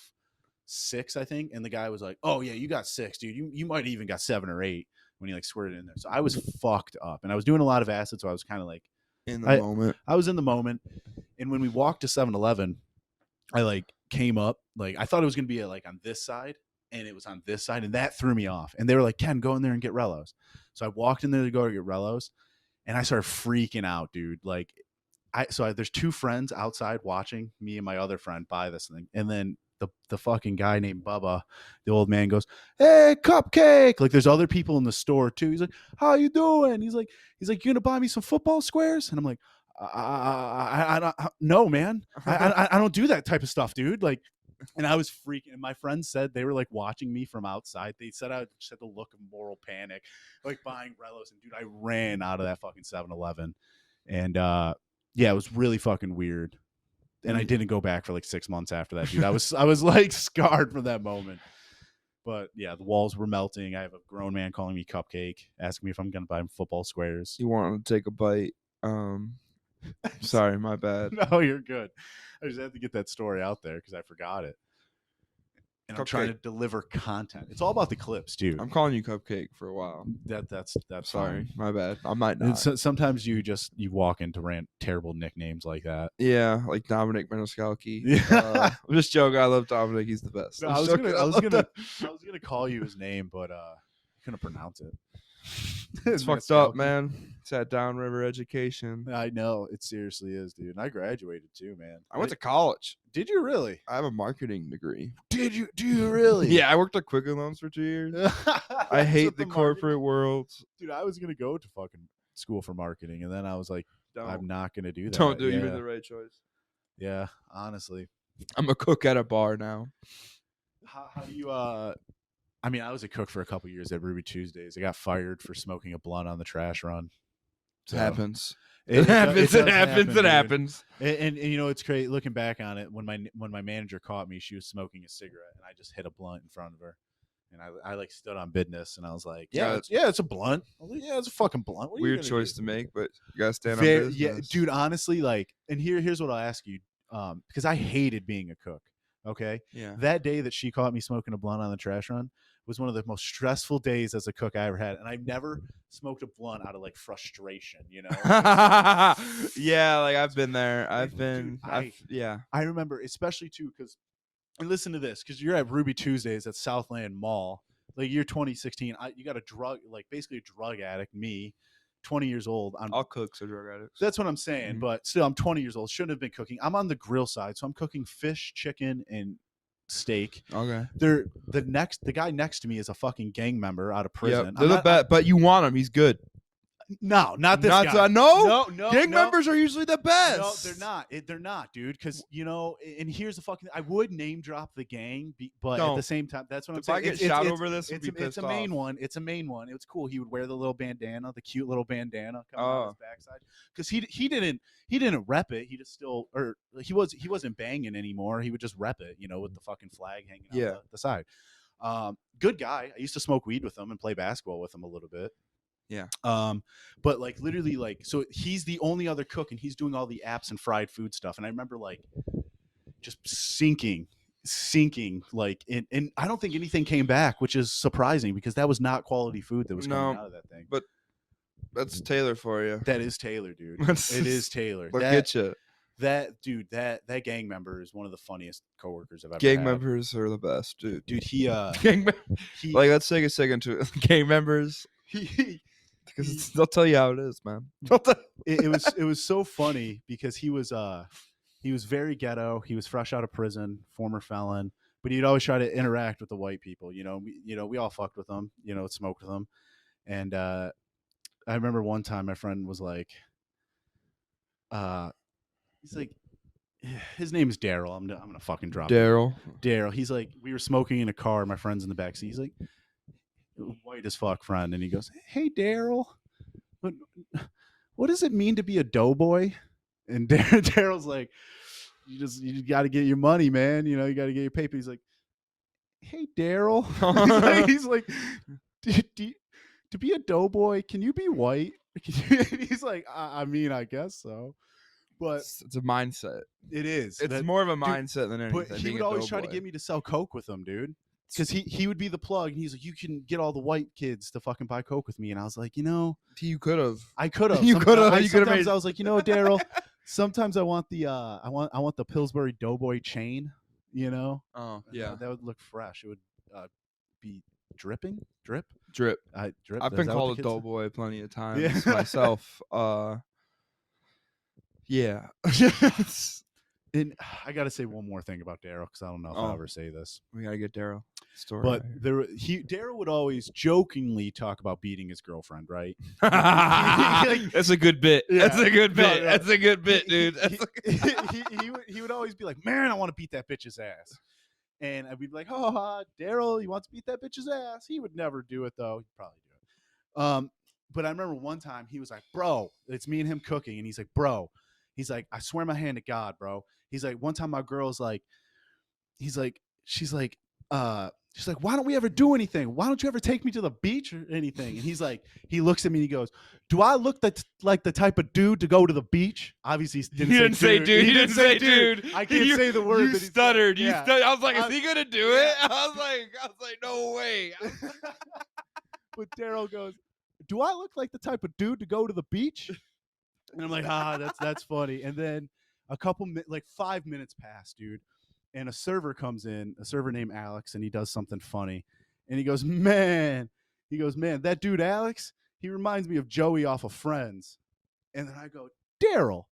6, I think, and the guy was like, "Oh yeah, you got 6, dude. You might even got 7 or 8 when he like squirted in there." So I was fucked up, and I was doing a lot of acid, so I was kind of like in the moment. I was in the moment, and when we walked to 7-Eleven, I like came up, like I thought it was gonna be like on this side, and it was on this side, and that threw me off. And they were like, "Ken, go in there and get Rellos." So I walked in there to go to get Rellos, and I started freaking out, dude. Like there's 2 friends outside watching me and my other friend buy this thing, and then the fucking guy named Bubba, the old man, goes, "Hey, Cupcake!" Like there's other people in the store too. He's like, "How you doing?" He's like, "You gonna buy me some football squares?" And I'm like, I don't, no, man, I don't do that type of stuff, dude. Like, and I was freaking. And my friends said they were like watching me from outside. They said I just had the look of moral panic, like buying Rellos. And dude, I ran out of that fucking 7-Eleven, and yeah, it was really fucking weird. And I didn't go back for like 6 months after that, dude. I was like scarred from that moment. But yeah, the walls were melting. I have a grown man calling me Cupcake, asking me if I'm gonna buy him football squares. You want to take a bite? Sorry, my bad. No, you're good. I just had to get that story out there because I forgot it. And I'm trying to deliver content. It's all about the clips, dude. I'm calling you Cupcake for a while. That's sorry, fine. my bad. I might not. Sometimes you walk into terrible nicknames like that. Yeah, like Dominic Maniscalchi. Yeah. I'm just joking. I love Dominic. He's the best. No, I was gonna call you his name, but I couldn't pronounce it. It's fucked up, man. It's that Downriver education. I know, it seriously is, dude. And I graduated too, man. I went to college. Did you really? I have a marketing degree. Do you really? Yeah, I worked at Quicken Loans for 2 years. I hate the corporate world. Dude, I was gonna go to fucking school for marketing, and then I was like, I'm not gonna do that. Don't do it. You made the right choice. Yeah, honestly. I'm a cook at a bar now. How do you I mean, I was a cook for a couple years at Ruby Tuesdays. I got fired for smoking a blunt on the trash run. So, it happens. It happens. And you know, it's great looking back on it. When my manager caught me, she was smoking a cigarette, and I just hit a blunt in front of her. And I like stood on business, and I was like, it's a blunt. I was like, yeah, it's a fucking blunt. Weird choice to make, but you gotta stand on business. Yeah, dude. Honestly, like, and here's what I'll ask you, because I hated being a cook. Okay. Yeah. That day that she caught me smoking a blunt on the trash run was one of the most stressful days as a cook I ever had, and I've never smoked a blunt out of like frustration, you know. Yeah, like I've been there. Yeah. I remember, especially too, because, and listen to this, because you're at Ruby Tuesdays at Southland Mall, like year 2016. You got a basically a drug addict, me, 20 years old. All cooks are drug addicts. That's what I'm saying. Mm-hmm. But still, I'm 20 years old. Shouldn't have been cooking. I'm on the grill side, so I'm cooking fish, chicken, and steak. Okay. The guy next to me is a fucking gang member out of prison. Yep, they're the best, but you want him. He's good. No, not this guy. No. Gang members are usually the best. No, they're not. They're not, dude. Because, you know, and here's the fucking. I would name drop the gang, but at the same time, that's what I'm saying. If I get shot over this, it's a main one. It's a main one. It was cool. He would wear the little bandana, the cute little bandana coming out his backside. Because he didn't rep it. He just still, or he wasn't banging anymore. He would just rep it, you know, with the fucking flag hanging out the side. Good guy. I used to smoke weed with him and play basketball with him a little bit. Yeah. But like literally, like, so he's the only other cook, and he's doing all the apps and fried food stuff. And I remember like just sinking like, and I don't think anything came back, which is surprising because that was not quality food that was coming out of that thing. But that's Taylor for you. That is Taylor, dude. It is Taylor. Get you. That dude, that gang member is one of the funniest coworkers I've ever gang had. members are the best, dude. Dude, like, let's take a second to gang members. Because they'll tell you how it is, man. it was so funny because he was very ghetto. He was fresh out of prison, former felon, but he'd always try to interact with the white people. You know, we all fucked with them. You know, smoked with them, and I remember one time my friend was like, he's like, his name's Daryl. I'm gonna fucking drop Daryl. Daryl. He's like, we were smoking in a car. My friend's in the back seat. He's like, white as fuck friend, and he goes, "Hey, Daryl, what does it mean to be a doughboy?" And Daryl's like, you got to get your money, man. You know, you got to get your paper. He's like, "Hey, Daryl." he's like to be a doughboy, can you be white? He's like, I mean, I guess so. But it's a mindset. It is. It's more of a mindset than anything. But he would always try to get me to sell coke with him, dude. Because he would be the plug, and he's like, you can get all the white kids to fucking buy coke with me. And I was like, you could have. I could have. You could have. Sometimes I was like, Daryl. Sometimes I want the I want the Pillsbury Doughboy chain. Oh yeah, that would look fresh. It would be drip. Drip. Drip. I've been called a doughboy plenty of times myself. Yeah. And I got to say one more thing about Daryl, because I don't know if I'll ever say this. We got to get Daryl story. But Daryl would always jokingly talk about beating his girlfriend, right? That's a good bit. Yeah. That's a good bit. No. That's a good bit, dude. He would always be like, man, I want to beat that bitch's ass. And I'd be like, Daryl, he wants to beat that bitch's ass. He would never do it, though. He'd probably do it. But I remember one time he was like, bro, it's me and him cooking. And he's like, bro. He's like, I swear my hand to God, bro. He's like, one time my girl's like, she's like, why don't we ever do anything? Why don't you ever take me to the beach or anything? And he's like, he looks at me and he goes, do I look like the type of dude to go to the beach? Obviously, he didn't say dude. He didn't say dude. I can't say the word. You stuttered. You stuttered. I was like, is he gonna do it? I was like, no way. But Daryl goes, do I look like the type of dude to go to the beach? And I'm like, that's funny. And then a couple 5 minutes pass, dude. And a server comes in, a server named Alex, and he does something funny. And he goes, man, that dude Alex, he reminds me of Joey off of Friends. And then I go, Daryl,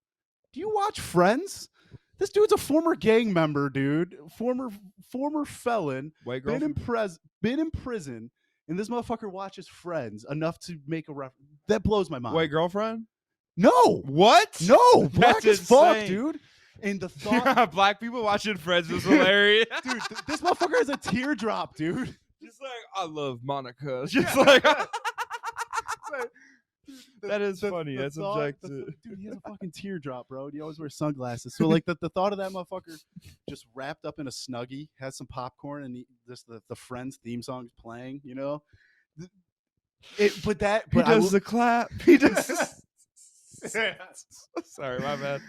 do you watch Friends? This dude's a former gang member, dude. Former felon. White been in prison. And this motherfucker watches Friends enough to make a reference. That blows my mind. White girlfriend? No. What? No. Black as fuck, dude. And the thought black people watching Friends was hilarious. Dude, this motherfucker has a teardrop, dude. Just like, I love Monica. Just like that is funny. That's objective. Dude, he has a fucking teardrop, bro. He always wears sunglasses. So like the thought of that motherfucker just wrapped up in a Snuggie, has some popcorn, and the Friends theme song's playing, But he does the clap. He does. Sorry, my bad.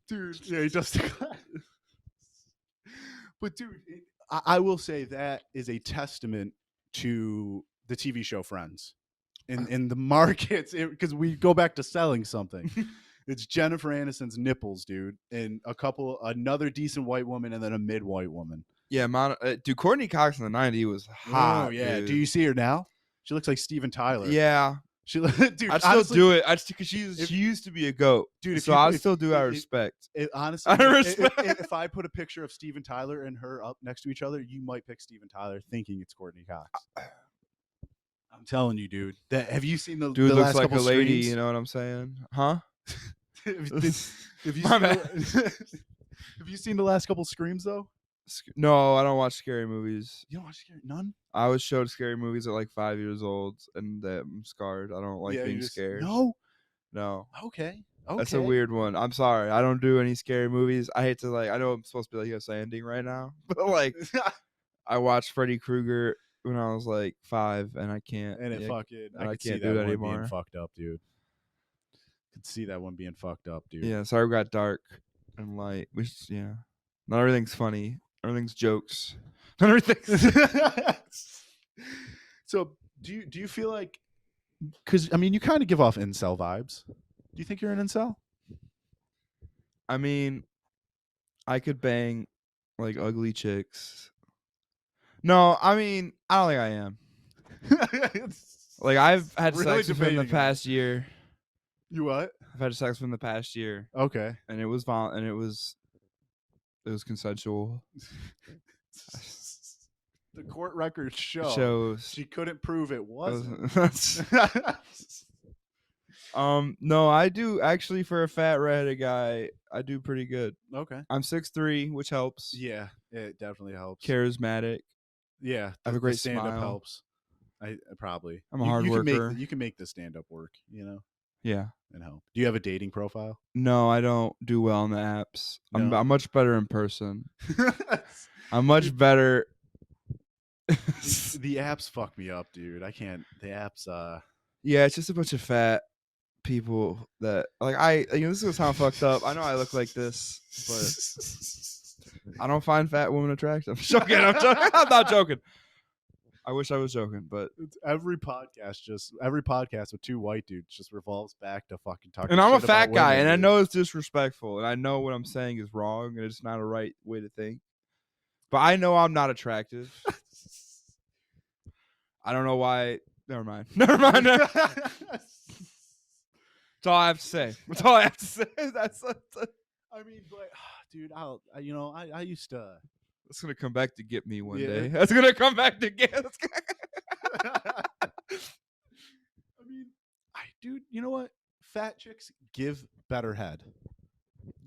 Dude, yeah, he does the clap. But dude, I will say that is a testament to the TV show Friends. In the markets, because we go back to selling something. It's Jennifer Aniston's nipples, dude, and another decent white woman, and then a mid-white woman. Yeah, dude, Courtney Cox in the 90s was hot. Oh yeah, dude. Do you see her now? She looks like Steven Tyler. Yeah, dude. I'd still do it. Because she used to be a goat, dude. So I still do. I respect. Honestly, I respect. If I put a picture of Steven Tyler and her up next to each other, you might pick Steven Tyler, thinking it's Courtney Cox. I'm telling you, dude. Have you seen the dude the looks last like couple a lady? screens? You know what I'm saying? Huh? Have you seen the last couple Screams though? No, I don't watch scary movies. You don't watch scary? None? I was showed scary movies at like 5 years old, and I'm scarred. I don't like being scared. No. Okay. That's a weird one. I'm sorry. I don't do any scary movies. I hate to I know I'm supposed to be like a ending right now, but I watched Freddy Krueger when I was like 5, and I can't. And I can't do it anymore. Being fucked up, dude. Could see that one being fucked up, dude. Yeah, sorry we got dark and light. Not everything's funny. Everything's jokes. Not everything's. So, do you feel like? Because I mean, you kind of give off incel vibes. Do you think you're an incel? I mean, I could bang like ugly chicks. No, I mean, I don't think I am. Like I've had sex within the past year. You what? I've had sex within the past year. Okay. And it was it was consensual. The court records shows she couldn't prove it wasn't. No, I do actually for a fat redheaded guy. I do pretty good. Okay. I'm 6'3", which helps. Yeah, it definitely helps. Charismatic. Yeah, I have a the great stand up smile. helps. I probably. I'm a hard you can make worker. you can make the stand up work, you know, Yeah. and help. Do you have a dating profile? No, I don't do well on the apps. No. I'm much better in person. I'm much better. The apps fuck me up, dude. I can't. The apps. Yeah, it's just a bunch of fat people that like this is gonna sound fucked up. I know I look like this, but I don't find fat women attractive. I'm joking. I'm not joking. I wish I was joking, but It's every podcast with two white dudes just revolves back to fucking talking. and I'm a shit fat about guy, women, and I dude. know it's disrespectful, and I know what I'm saying is wrong, and it's not a right way to think. But I know I'm not attractive. I don't know why. Never mind. Never mind. That's all I have to say. That's all I have to say. I mean, but dude, I used to. It's gonna come back to get me one Yeah. day. That's gonna come back to get. I mean, dude, you know what? Fat chicks give better head.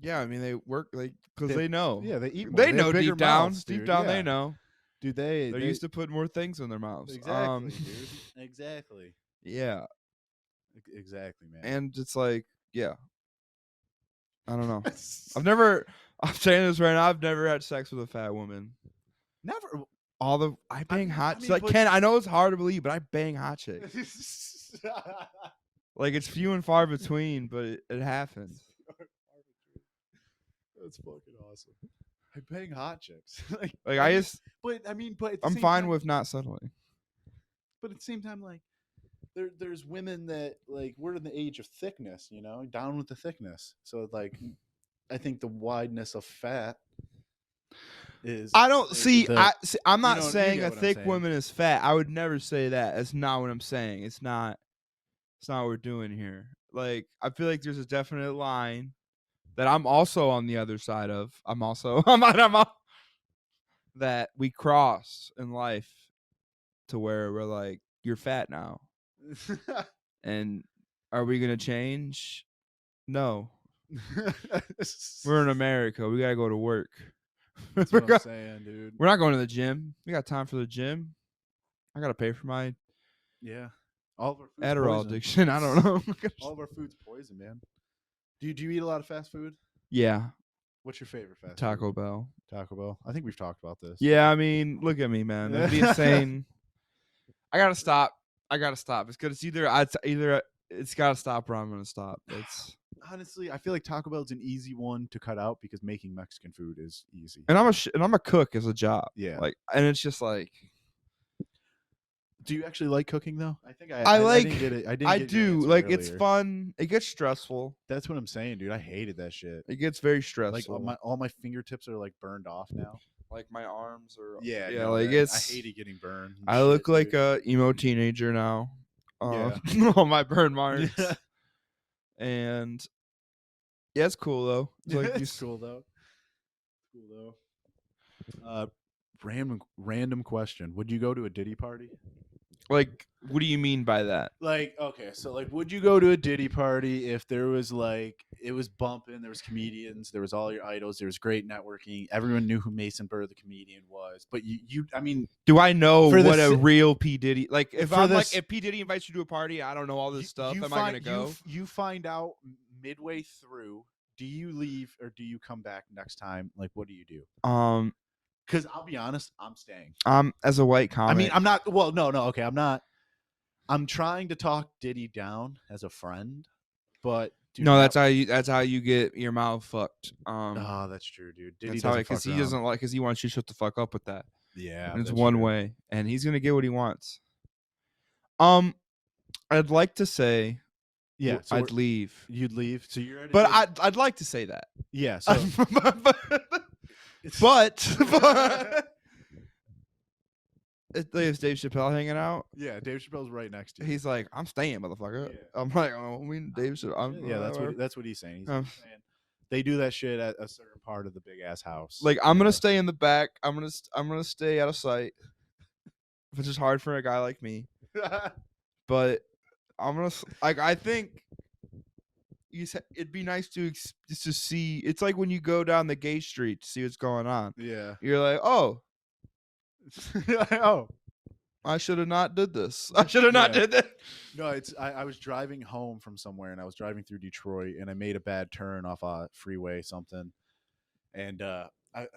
Yeah, I mean they work like because They- they know. Yeah, they eat more. They have know bigger deep down. mouths, Deep dude. down, Yeah. they know. Dude, They're used to put more things in their mouths. Exactly, dude. Exactly. Yeah, Exactly, man. and it's like, yeah, I don't know. I'm saying this right now. I've never had sex with a fat woman. Never. I bang hot. I mean, like but- Ken, I know it's hard to believe, but I bang hot chicks. Like it's few and far between, but it happens. That's fucking awesome. I bang hot chicks. Like I just, but I mean, but at the I'm same fine time, with not settling. But at the same time, like there's women that like we're in the age of thickness, you know, down with the thickness. So like, I think the wideness of fat is. I don't see. the- I'm not you saying get a what I'm thick saying. woman is fat. I would never say that. That's not what I'm saying. It's not. It's not what we're doing here. Like I feel like there's a definite line that I'm also on the other side of. I'm also that we cross in life to where we're like, you're fat now, and are we gonna change? No. We're in America. We gotta go to work. That's what I'm saying, dude. We're not going to the gym. We got time for the gym. I gotta pay for my Yeah. All of our food's Adderall poison. addiction. I don't know. All of our food's poison, man. Do you eat a lot of fast food? Yeah, What's your favorite fast Taco food? Bell. Taco Bell. I think we've talked about this. Yeah, I mean, look at me, man. That'd be insane. I gotta stop. It's good. It's either it's gotta stop or I'm gonna stop. It's Honestly, I feel like Taco Bell is an easy one to cut out because making Mexican food is easy. and I'm a cook as a job. Yeah. Like, and it's just like Do you actually like cooking though? I think I like- didn't get it. I didn't I get your do. answer Like, it's earlier. fun. It gets stressful. That's what I'm saying, dude. I hated that shit. It gets very Like stressful. all my fingertips are like burned off now. Like my arms are. Yeah, yeah. no, Like I it's. hated getting burned. and I look shit, like dude. a emo teenager now. Yeah. All my burn marks. Yeah. And yeah, it's cool though. It's like you It's cool though. Cool though. Random question. Would you go to a Diddy party? like, what do you mean by that? Like, okay, so like, would you go to a Diddy party if there was like, it was bumping, there was comedians, there was all your idols, there was great networking, everyone knew who Mason Burr the comedian was, but I mean, Do I know For the what a si- real P Diddy like? If For I'm the like, s- if P Diddy invites you to a party, I don't know all this you- stuff. you Am I gonna find- go? You find out midway through. Do you leave or do you come back next time? Like, what do you do? Because I'll be honest, I'm staying. As a white comic. I mean, I'm not. Well, no, okay, I'm not. I'm trying to talk Diddy down as a friend, but do no, not- that's how you get your mouth fucked. Oh, that's true, dude. Diddy That's how doesn't because fuck he doesn't around. like because he wants you to shut the fuck up with that. Yeah, And it's that's one true. way, and he's gonna get what he wants. I'd like to say, Yeah, so I'd leave, you'd leave. So you're at a but Diddy- I'd like to say that. yeah. So but is Dave Chappelle hanging out? yeah, Dave Chappelle's right next to you. He's like, I'm staying, motherfucker. Yeah. I'm like, oh, we Dave Chappelle. Yeah, that's what he's saying. He's Um, saying they do that shit at a certain part of the big ass house. Like, I'm gonna Yeah. stay in the back. I'm gonna stay out of sight, which is hard for a guy like me. But I'm gonna like I think it'd be nice to just to see. It's like when you go down the gay street to see what's going on. Yeah. You're like, oh, Oh. I should have not did this. I should have not Yeah. did that. No, I was driving home from somewhere and I was driving through Detroit and I made a bad turn off a freeway something. And I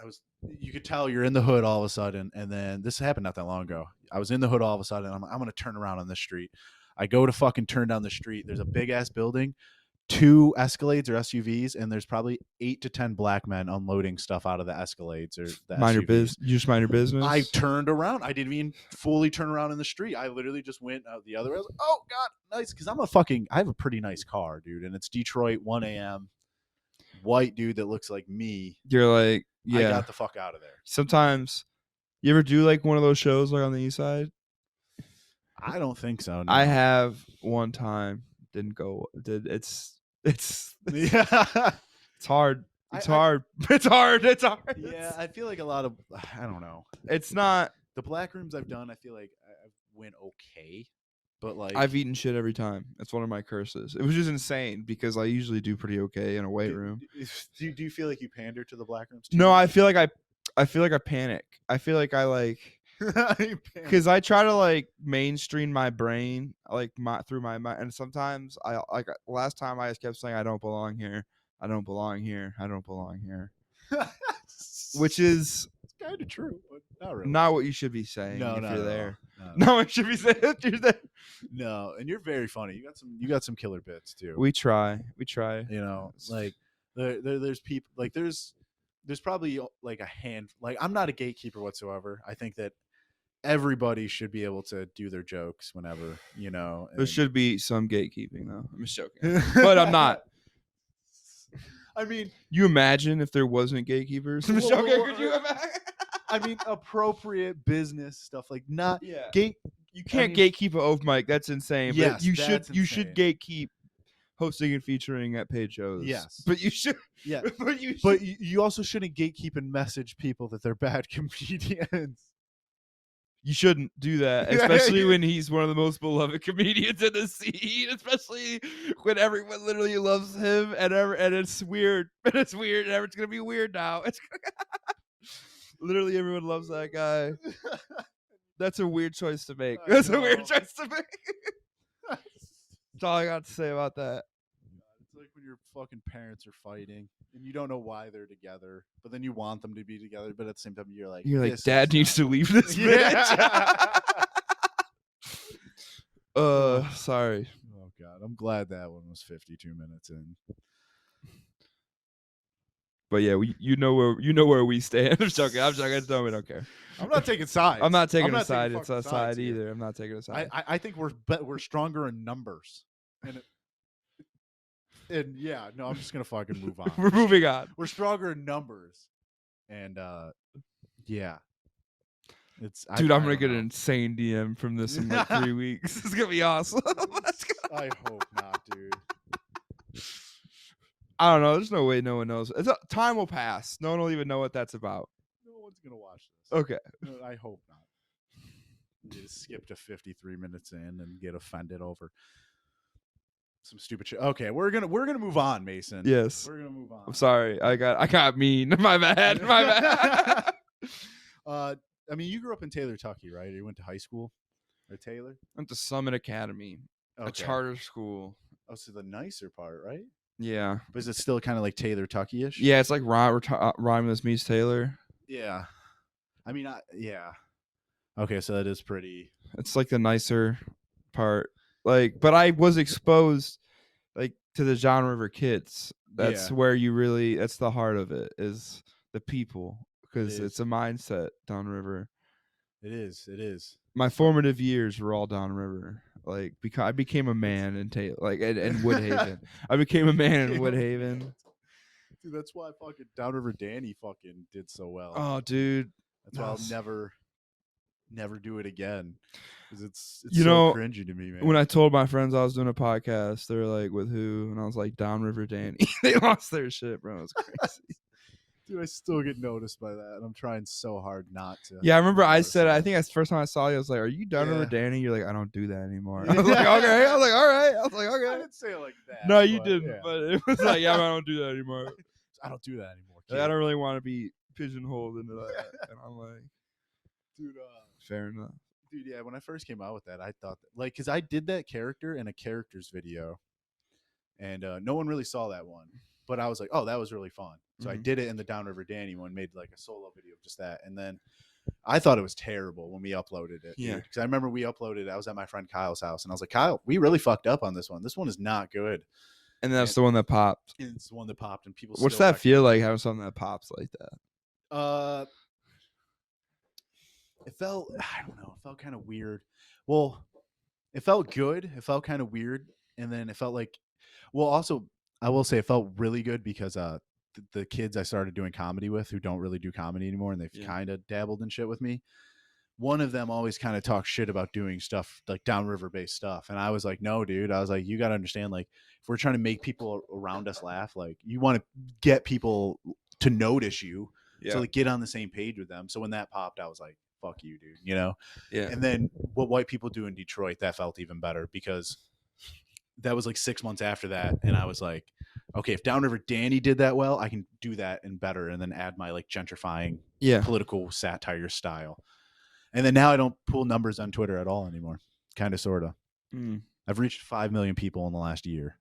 was, you could tell you're in the hood all of a sudden. And then this happened not that long ago. I was in the hood all of a sudden. I'm going to turn around on this street. I go to fucking turn down the street. There's a big ass building, 2 Escalades or SUVs, and there's probably 8 to 10 black men unloading stuff out of the Escalades or the Mind your SUVs. business. You just mind your business. I turned around. I didn't even fully turn around in the street. I literally just went out the other way. I was like, oh God, nice. Because I have a pretty nice car, dude. And it's Detroit, 1 a.m. White dude that looks like me. You're like, yeah. I got the fuck out of there. Sometimes, you ever do like one of those shows like on the east side? I don't think so. No. I have one time. Didn't go. It's Yeah. it's hard. It's I- hard. It's hard. It's hard. Yeah, I feel like a lot of, I don't know. It's not. The black rooms I've done, I feel like I went okay. But like, I've eaten shit every time. That's one of my curses. It was just insane because I usually do pretty okay in a weight room. Do you feel like you pander to the black rooms? No, I feel like I panic. I feel like I like because I try to like mainstream my brain like through my mind, and sometimes I like last time I just kept saying I don't belong here. I don't belong here. I don't belong here. Which is kind of true, but not really. Not what you should be saying No, if not you're at there. all. No, it should be saying if you're there. No, and you're very funny. You got some killer bits too. We try. You know, like there's people like there's probably like a hand. Like I'm not a gatekeeper whatsoever. I think that everybody should be able to do their jokes whenever, you know. There should be some gatekeeping though. I'm just joking, but I'm not. I mean, you imagine if there wasn't gatekeepers? I'm just joking. Could you imagine? I mean, appropriate business stuff like not gate. You can't gatekeep an open mic. That's insane. Yes, but you should. insane. You should gatekeep hosting and featuring at paid shows. Yes, but you should. Yeah, but you. But you also shouldn't gatekeep and message people that they're bad comedians. You shouldn't do that, especially when he's one of the most beloved comedians in the scene. Especially when everyone literally loves him, and it's weird. And it's weird, and it's gonna be weird now. It's literally everyone loves that guy. That's a weird choice to make. That's a weird choice to make. That's all I got to say about that. It's like when your fucking parents are fighting and you don't know why they're together, but then you want them to be together, but at the same time you're like, Dad needs to leave this bitch. Sorry. Oh God, I'm glad that one was 52 minutes in. But yeah, you know where we stand. I'm joking. No, we don't care. I'm not taking sides. I'm not taking a side. It's a side either. I'm not taking a side. I think we're stronger in numbers. And yeah, no, I'm just gonna fucking move on. We're moving on. We're stronger in numbers, and yeah, it's dude. I'm gonna get an insane DM from this in like 3 weeks. It's gonna be awesome. I hope not, dude. I don't know. There's no way no one knows. Time will pass. No one will even know what that's about. No one's gonna watch this. Okay. No, I hope not. You just skip to 53 minutes in and get offended over some stupid shit. Okay, we're gonna move on, Mason. Yes. We're gonna move on. I'm sorry. I got mean. My bad. My bad. I mean, you grew up in Taylor, Tucky, right? You went to high school at Taylor? Went to Summit Academy, a charter school. Oh, so the nicer part, right? Yeah. But is it still kind of like Taylor Tucky-ish? Yeah, it's like Romulus meets Taylor. Yeah. I mean, yeah. Okay, so that is pretty. It's like the nicer part. Like, but I was exposed like to the Downriver kids. That's where you really. That's the heart of it is the people because it's a mindset. Downriver. It is. My formative years were all Downriver. Like, because I became a man in Taylor, like in Woodhaven. I became a man in Woodhaven. Dude, that's why fucking Downriver Danny fucking did so well. Oh, dude, that's why I'll never do it again. Because it's so cringy to me, man. When I told my friends I was doing a podcast, they were like, "With who?" And I was like, "Downriver Danny." They lost their shit, bro. It was crazy. Dude, I still get noticed by that, and I'm trying so hard not to. Yeah, I remember I notice said, that. I think that's the first time I saw you. I was like, "Are you Downriver Yeah. Danny?" You're like, "I don't do that anymore." Yeah. I was like, "Okay." I was like, "All right." I was like, I "Okay." didn't say it like that. No, you but, didn't. yeah. But it was like, "Yeah, I don't do that anymore." I don't do that anymore. Like, I Kid. don't really want to be pigeonholed into that. And I'm like, Dude, fair enough. dude, yeah. When I first came out with that, I thought, like, because I did that character in a characters video, and no one really saw that one. But I was like, oh, that was really fun. So I Mhm. did it in the Downriver Danny one, made like a solo video of just that, and then I thought it was terrible when we uploaded it. Yeah. Because I remember we uploaded it. I was at my friend Kyle's house, and I was like, Kyle, we really fucked up on this one. This one is not good. And that's the one that popped. And it's the one that popped, and people. What's still that feel recommend like having something that pops like that? It felt, I don't know, it felt kind of weird. Well, it felt good. It felt kind of weird, and then it felt like, well, also I will say it felt really good because the kids I started doing comedy with who don't really do comedy anymore, and they've Yeah. kind of dabbled in shit with me. One of them always kind of talks shit about doing stuff like downriver based stuff, and I was like, no, dude. I was like, you got to understand, like, if we're trying to make people around us laugh, like, you want to get people to notice you, Yeah. so like get on the same page with them. So when that popped, I was like, fuck you, dude, you know. Yeah. And then what white people do in Detroit, that felt even better because that was like 6 months after that, and I was like, okay, if Downriver Danny did that well, I can do that and better, and then add my like gentrifying Yeah. political satire style. And then now I don't pull numbers on Twitter at all anymore. Kind of, sort of. Mm. I've reached 5 million people in the last year.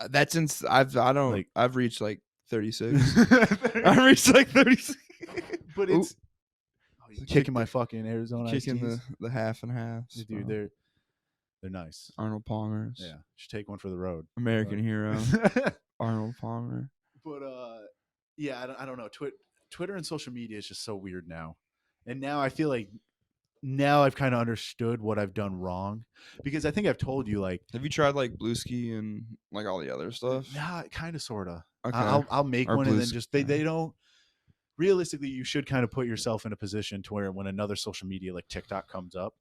That's I've reached like 36. But I've reached like 36. it's Kick kicking my fucking Arizona Kicking iced teas. the half and half. Dude, they're nice. Arnold Palmer's. Yeah, should take one for the road. American hero. Arnold Palmer. But yeah, I don't know. Twitter and social media is just so weird now, and now I feel like now I've kind of understood what I've done wrong, because I think I've told you, like, Have you tried like Bluesky and like all the other stuff? nah, kind of, sort of. Okay. I'll make Or one, and then Bluesky. just they don't. Realistically, you should kind of put yourself in a position to where when another social media like TikTok comes up,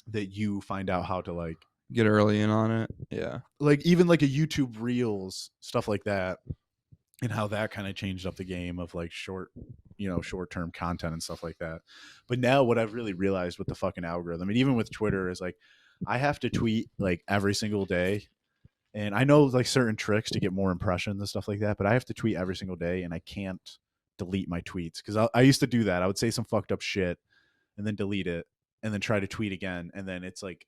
that you find out how to like Get early in on it. Yeah. like even like a YouTube Reels, stuff like that, and how that kind of changed up the game of like short-term content and stuff like that. But now what I've really realized with the fucking algorithm, and even with Twitter, is like I have to tweet like every single day. And I know like certain tricks to get more impressions and stuff like that, but I have to tweet every single day, and I can't delete my tweets, because I used to do that. I would say some fucked up shit and then delete it and then try to tweet again, and then it's like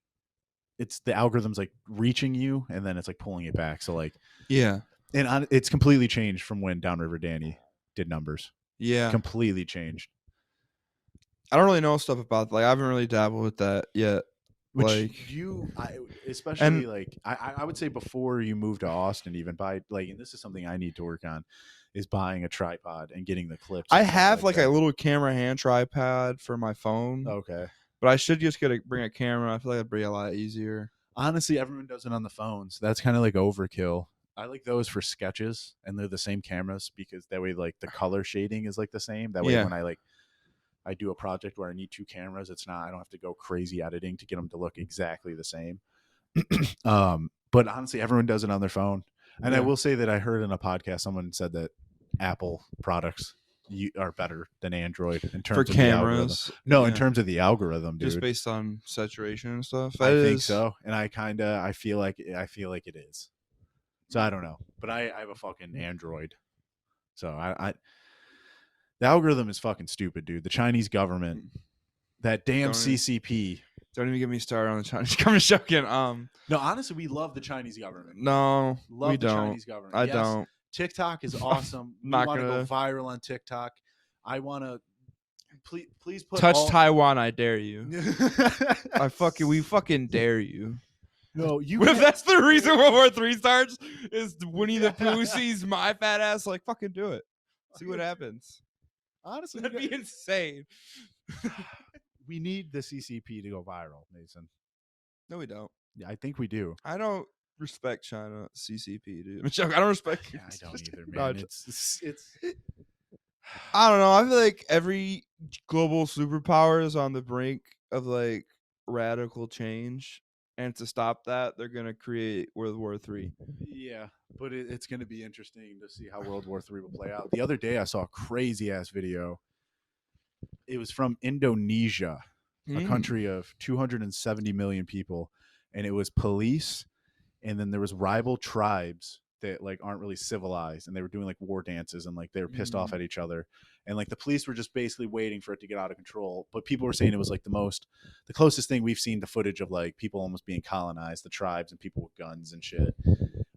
the algorithm's like reaching you, and then it's like pulling it back. So like, yeah, and it's completely changed from when Downriver Danny did numbers. Yeah. Completely changed. I don't really know stuff about, like, I haven't really dabbled with that yet. Which like, especially like I would say before you move to Austin, even buy like, and this is something I need to work on, is buying a tripod and getting the clips. I have like that. a little camera hand tripod for my phone. Okay. But I should just bring a camera. I feel like it'd be a lot easier. Honestly, everyone does it on the phones. That's kind of like overkill. I like those for sketches, and they're the same cameras, because that way like the color shading is like the same. That way when I do a project where I need two cameras, I don't have to go crazy editing to get them to look exactly the same. But honestly, everyone does it on their phone. And I will say that I heard in a podcast, someone said that Apple products are better than Android in terms of cameras. The algorithm. In terms of the algorithm, dude. Just based on saturation and stuff. I think so. And I feel like it is. So I don't know. But I have a fucking Android. So the algorithm is fucking stupid, dude. The Chinese government, that damn CCP. Don't even get me started on the Chinese government. Joking. No, honestly, we love the Chinese government. No, love we the don't. Chinese government. I don't. TikTok is awesome. We want to go viral on TikTok. I want to please put touch Taiwan. I dare you. We fucking dare you. No, you. If that's the reason World War III starts, is Winnie the Pooh sees my fat ass, like, fucking do it. See what happens. Honestly, that'd be insane. We need the CCP to go viral, Mason. No, we don't. Yeah, I think we do. I don't respect China CCP, dude. I don't respect. Yeah, I don't either, man. No, it's. I don't know. I feel like every global superpower is on the brink of like radical change, and to stop that, they're gonna create World War III. Yeah, but it's going to be interesting to see how World War III will play out. The other day, I saw a crazy ass video. It was from Indonesia, a country of 270 million people, and it was police, and then there was rival tribes that like aren't really civilized, and they were doing like war dances, and like they were pissed off at each other, and like the police were just basically waiting for it to get out of control. But people were saying it was like the closest thing we've seen to footage of like people almost being colonized, the tribes and people with guns and shit.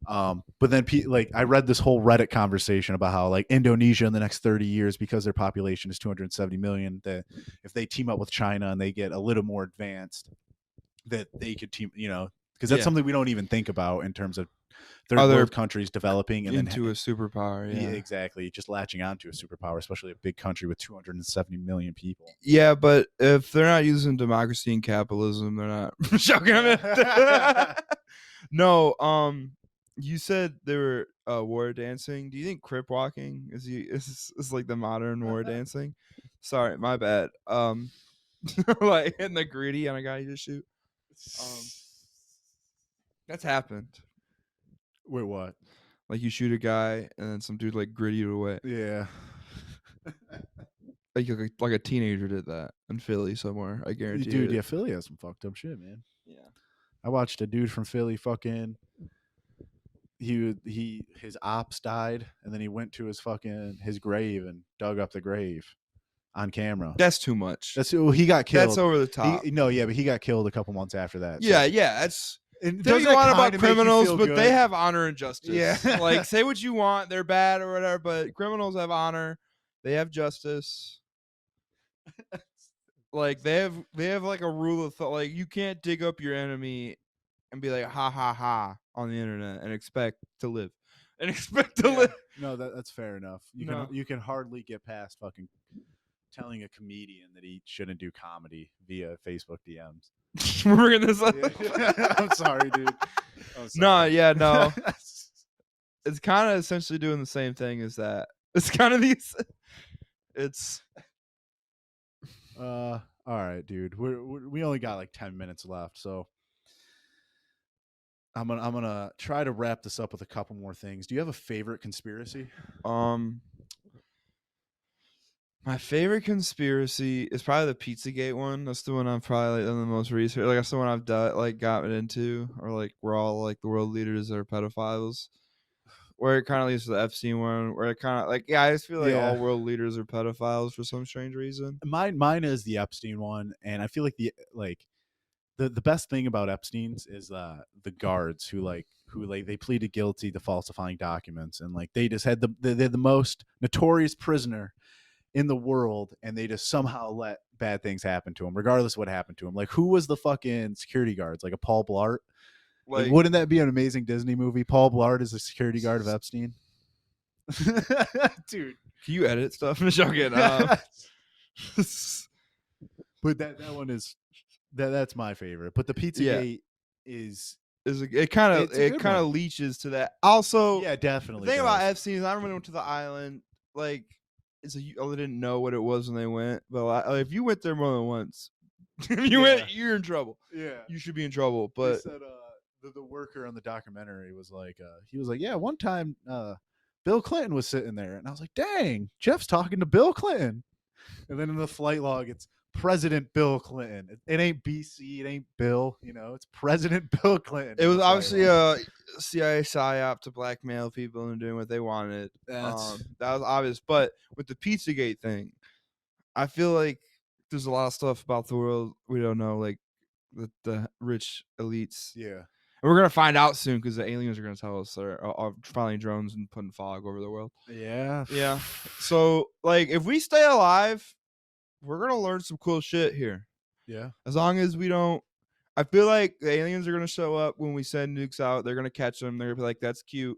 But then like I read this whole Reddit conversation about how like Indonesia in the next 30 years, because their population is 270 million, that if they team up with China and they get a little more advanced, that they could team, because that's something we don't even think about in terms of third world countries developing and into then a superpower. Yeah, exactly, just latching onto a superpower, especially a big country with 270 million people. Yeah, but if they're not using democracy and capitalism, they're not. No, you said they were war dancing. Do you think crip walking is like the modern war dancing? Sorry, my bad. Like hitting the greedy on a guy you just shoot. That's happened. Wait, what? Like you shoot a guy and then some dude like gritty you away. Yeah. Like a teenager did that in Philly somewhere. I guarantee. Dude, yeah, Philly has some fucked up shit, man. Yeah. I watched a dude from Philly fucking. His ops died, and then he went to his grave and dug up the grave on camera. That's too much. He got killed. That's over the top. But he got killed a couple months after that. Yeah, that's. And say what you want about criminals, but good? they have honor and justice. Yeah. Like say what you want, they're bad or whatever, but criminals have honor, they have justice. Like they have like a rule of thought. Like you can't dig up your enemy and be like ha ha ha on the internet and expect to live. No, that's fair enough. You can hardly get past fucking telling a comedian that he shouldn't do comedy via Facebook DMs. We're bringing this up. I'm sorry, dude. No. It's kind of essentially doing the same thing as that. It's kind of these. It's. All right, dude. We only got like 10 minutes left, so I'm gonna try to wrap this up with a couple more things. Do you have a favorite conspiracy? My favorite conspiracy is probably the Pizzagate one. That's the one I'm probably done the most research. Like that's the one I've done, like gotten into, or like we're all like the world leaders are pedophiles. Where it kind of leads to the Epstein one, where it kind of like I just feel like all world leaders are pedophiles for some strange reason. Mine is the Epstein one, and I feel like the best thing about Epstein's is the guards who they pleaded guilty to falsifying documents, and like they just had they're the most notorious prisoner in the world, and they just somehow let bad things happen to him, regardless of what happened to him. Like, who was the fucking security guards? Like a Paul Blart? Like, wouldn't that be an amazing Disney movie? Paul Blart is the security guard of Epstein. Dude, can you edit stuff? I'm joking. But that one is that's my favorite. But the Pizzagate is it kind of leaches to that. Also, yeah, definitely. The thing about Epstein is I remember went to the island. Like, I didn't know what it was when they went, but if you went there more than once, if you went, you're in trouble. Yeah, you should be in trouble. But they said, the worker on the documentary was like, he was like, yeah, one time Bill Clinton was sitting there, and I was like, dang, Jeff's talking to Bill Clinton. And then in the flight log, it's President Bill Clinton. It ain't BC, it ain't Bill, it's President Bill Clinton. It was obviously a CIA psyop to blackmail people and doing what they wanted. That was obvious. But with the Pizzagate thing, I feel like there's a lot of stuff about the world we don't know, like the rich elites. Yeah. And we're going to find out soon because the aliens are going to tell us they're flying drones and putting fog over the world. Yeah. Yeah. So, like, if we stay alive, we're going to learn some cool shit here. Yeah. As long as we don't. I feel like the aliens are going to show up when we send nukes out. They're going to catch them. They're going to be like, that's cute.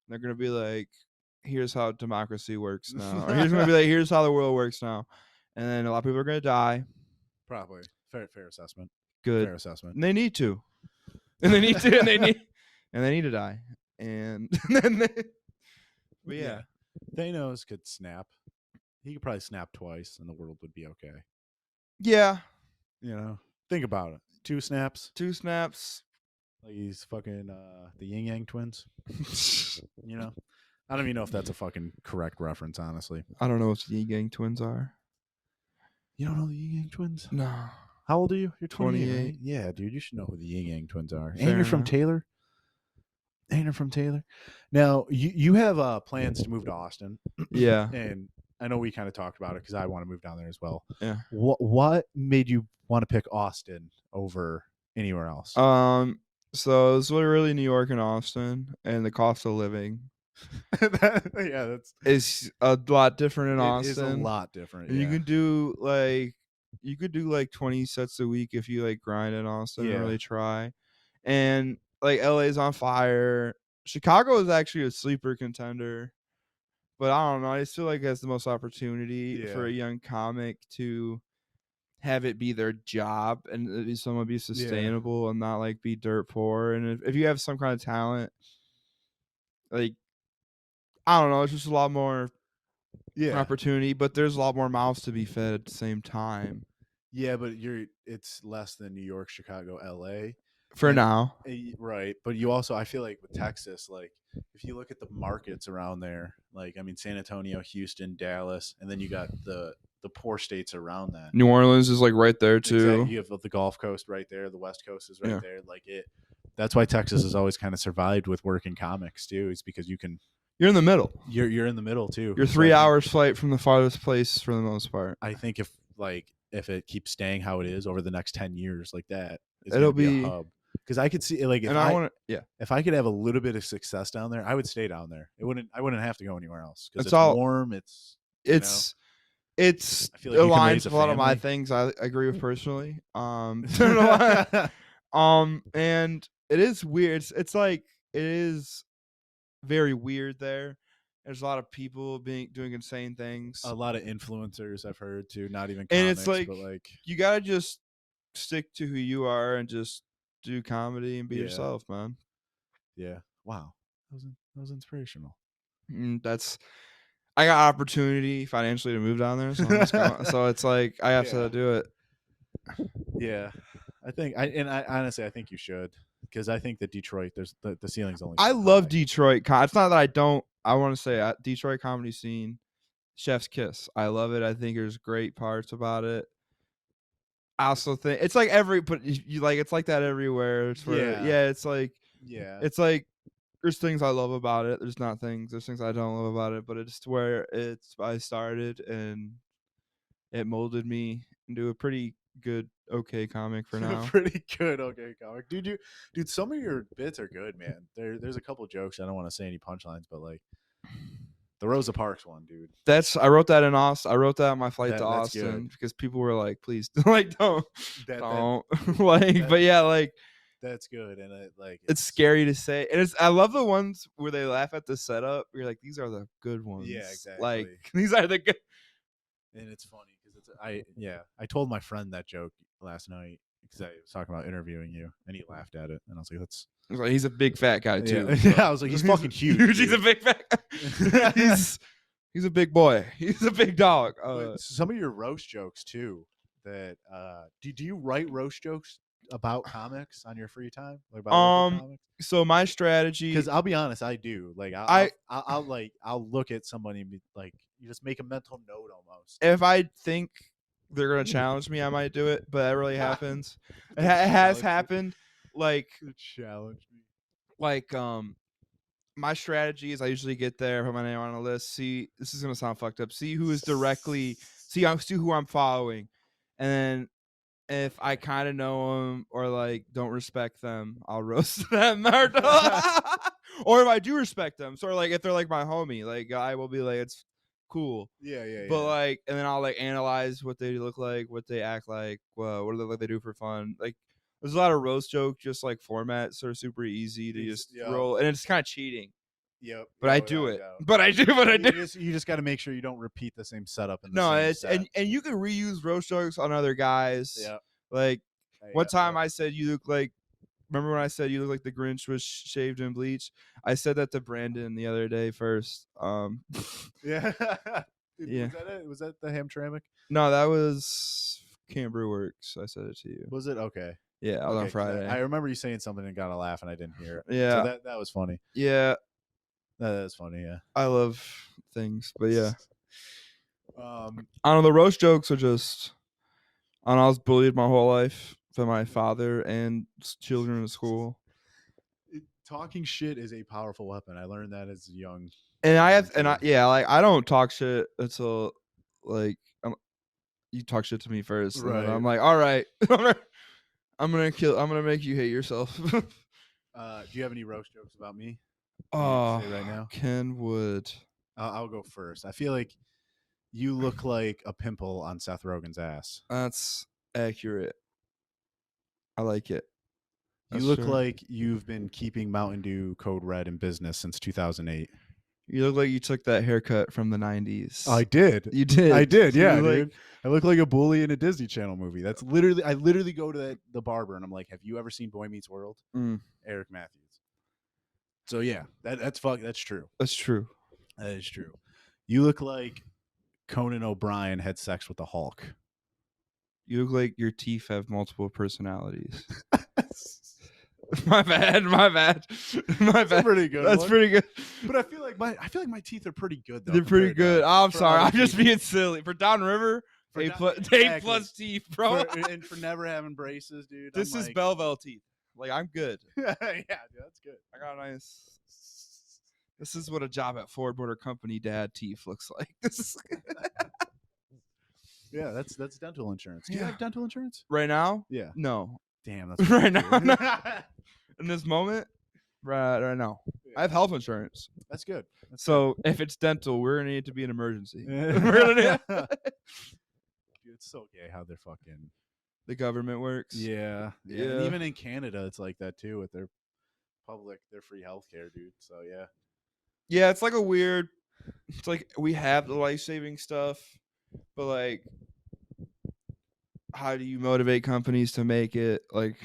They're going to be like, here's how democracy works now. Or here's going to be like, here's how the world works now. And then a lot of people are going to die. Probably. Fair assessment. Good. Fair assessment. And they need to. And they need to. And they need to die. And then but yeah. Thanos could snap. He could probably snap twice and the world would be okay. Yeah. Think about it. 2 snaps. 2 snaps. Like he's fucking the Yin Yang Twins. You know, I don't even know if that's a fucking correct reference, honestly. I don't know what the Gang Twins are. You don't know the Yin Yang Twins? No. How old are you? You're 28, 28. right? Yeah, dude, you should know who the Yin Yang Twins are. Fair And you're from enough. Taylor. And you're from Taylor. Now you have plans to move to Austin. Yeah. And I know we kind of talked about it because I want to move down there as well. Yeah. What made you want to pick Austin over anywhere else? So it's really New York and Austin, and the cost of living That's is a lot different in Austin. It is a lot different. And yeah. you could do like 20 sets a week if you like grind in Austin and Yeah. really try. And like LA's on fire. Chicago is actually a sleeper contender. But I don't know. I just feel like it has the most opportunity for a young comic to have it be their job and someone be sustainable and not like be dirt poor. And if you have some kind of talent, like, I don't know, it's just a lot more opportunity, but there's a lot more mouths to be fed at the same time. Yeah, but it's less than New York, Chicago, LA. For now. Right. But you also, I feel like with Texas, like if you look at the markets around there, like, I mean, San Antonio, Houston, Dallas, and then you got the poor states around that. New Orleans is like right there too. Exactly. You have the Gulf Coast right there. The West Coast is right there. Like that's why Texas has always kind of survived with working comics too. Is because you're in the middle. You're in the middle too. You're 3 hours flight from the farthest place for the most part. I think if it keeps staying how it is over the next 10 years like that, it'll be a hub. Because I could see like if I could have a little bit of success down there, I would stay down there. I wouldn't have to go anywhere else because it's warm. It's I feel like aligns with a lot of my things I agree with personally. And it is weird. It's like it is very weird there. There's a lot of people doing insane things. A lot of influencers I've heard too, not even comics, and it's like, but like you gotta just stick to who you are and just do comedy and be yourself, man. Yeah. Wow. That was inspirational. I got opportunity financially to move down there, so I'm just going, so it's like I have to do it. Yeah, I honestly I think you should, because I think that Detroit, there's the ceiling's only. I love Detroit. It's not that I don't. I want to say Detroit comedy scene, chef's kiss. I love it. I think there's great parts about it. I also think it's like it's like that everywhere. It's it's like it's like there's things I love about it. There's things I don't love about it, but it's where I started and it molded me into a pretty good okay comic for now. Pretty good okay comic. Dude, some of your bits are good, man. There's a couple jokes. I don't want to say any punchlines, but like the Rosa Parks one, dude. I wrote that in Austin. I wrote that on my flight to Austin because people were like, "Please, like, don't." But yeah, like that's good, and it's scary to say. And I love the ones where they laugh at the setup. You're like, these are the good ones. Yeah, exactly. Like these are the good. And it's funny because I told my friend that joke last night because I was talking about interviewing you, and he laughed at it, and I was like, "That's." He's a big fat guy too. Yeah, I was like, he's fucking huge. He's a big fat guy. He's a big boy. He's a big dog. Some of your roast jokes too. That do you write roast jokes about comics on your free time? Like about comics? So my strategy, because I'll be honest, I do. Like I'll look at somebody and be like, you just make a mental note almost. If I think they're gonna challenge me, I might do it, but that really happens. It has happened. Like challenge me. Like my strategy is I usually get there, put my name on a list, see, this is gonna sound fucked up, see who who I'm following, and then if I kind of know them or like don't respect them, I'll roast them. Or if I do respect them, sort of like if they're like my homie, like I will be like, it's cool. Yeah. But like, and then I'll like analyze what they look like, what they act like, what they do for fun. Like there's a lot of roast joke, just like formats are super easy to just roll, and it's kind of cheating. Yep. But I do it. Doubt. But I do. You just got to make sure you don't repeat the same setup. And you can reuse roast jokes on other guys. Yeah. Like one time I said you look like. Remember when I said you look like the Grinch was shaved and bleached? I said that to Brandon the other day first. Yeah. Dude, yeah. Was that the Hamtramck? No, that was Cam Brewworks. I said it to you. Was it? Okay. Yeah, I was on 'cause Friday. I remember you saying something and got a laugh, and I didn't hear it. Yeah. So that was funny. Yeah, That was funny. Yeah. I love things, but yeah. Um. I don't know. The roast jokes are just. I don't know, I was bullied my whole life by my father and children in school. Talking shit is a powerful weapon. I learned that as a young. And kid. like I don't talk shit until like you talk shit to me first, and then Right. I'm like, all right, I'm gonna make you hate yourself. Do you have any roast jokes about me? Oh, Say right now. Ken Wood. I'll go first. I feel like you look like a pimple on Seth Rogen's ass. That's accurate. I like it. You look like you've been keeping Mountain Dew Code Red in business since 2008. You look like you took that haircut from the 90s. I did. You did. I did. Yeah, You dude. I look like a bully in a Disney Channel movie. That's literally. I literally go to the barber and I'm like, "Have you ever seen Boy Meets World?" Eric Matthews. So yeah, that's true. That's true. That is true. You look like Conan O'Brien had sex with the Hulk. You look like your teeth have multiple personalities. My bad. That's pretty good. That's pretty good. But I feel like my teeth are pretty good though. They're pretty good. I'm sorry. I'm just people. being silly. For Downriver, A plus teeth, bro. And for never having braces, dude. This is Belleville teeth. Like I'm good. Yeah, dude, that's good. I got a nice. This is what a job at Ford Motor Company dad teeth looks like. This is Yeah, that's dental insurance. Do you have dental insurance? Right now? Yeah. No. Damn, that's right now. No. In this moment, right now. Yeah. I have health insurance. That's good. So if it's dental, we're gonna need it to be an emergency. Dude, it's so gay how they're fucking. The government works. Yeah. And even in Canada, it's like that too with their free healthcare, dude. So yeah. Yeah, it's like a weird. It's like we have the life-saving stuff, but like, how do you motivate companies to make it like?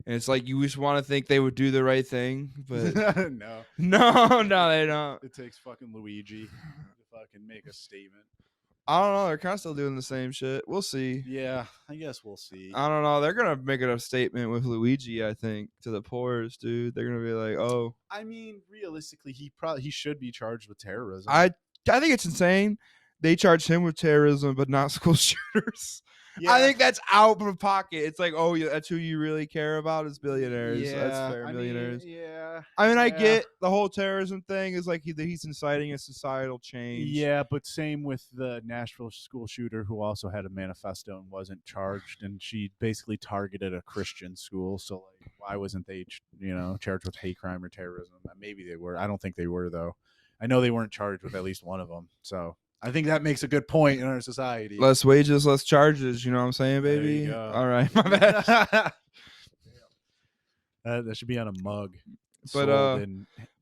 And it's like you just want to think they would do the right thing, but no, they don't. It takes fucking Luigi to fucking make a statement. I don't know. They're kind of still doing the same shit. We'll see. Yeah, I guess we'll see. I don't know. They're gonna make it a statement with Luigi. I think to the poors, dude. They're gonna be like, "Oh." I mean, realistically, he should be charged with terrorism. I think it's insane. They charge him with terrorism, but not school shooters. Yeah. I think that's out of pocket. It's like, oh, yeah, that's who you really care about is billionaires. Yeah, that's fair, millionaires. I get the whole terrorism thing is like he's inciting a societal change. Yeah, but same with the Nashville school shooter who also had a manifesto and wasn't charged, and she basically targeted a Christian school. So like, why wasn't they, charged with hate crime or terrorism? Maybe they were. I don't think they were though. I know they weren't charged with at least one of them. So. I think that makes a good point in our society. Less wages, less charges. You know what I'm saying, baby? There you go. All right, my bad. That should be on a mug. But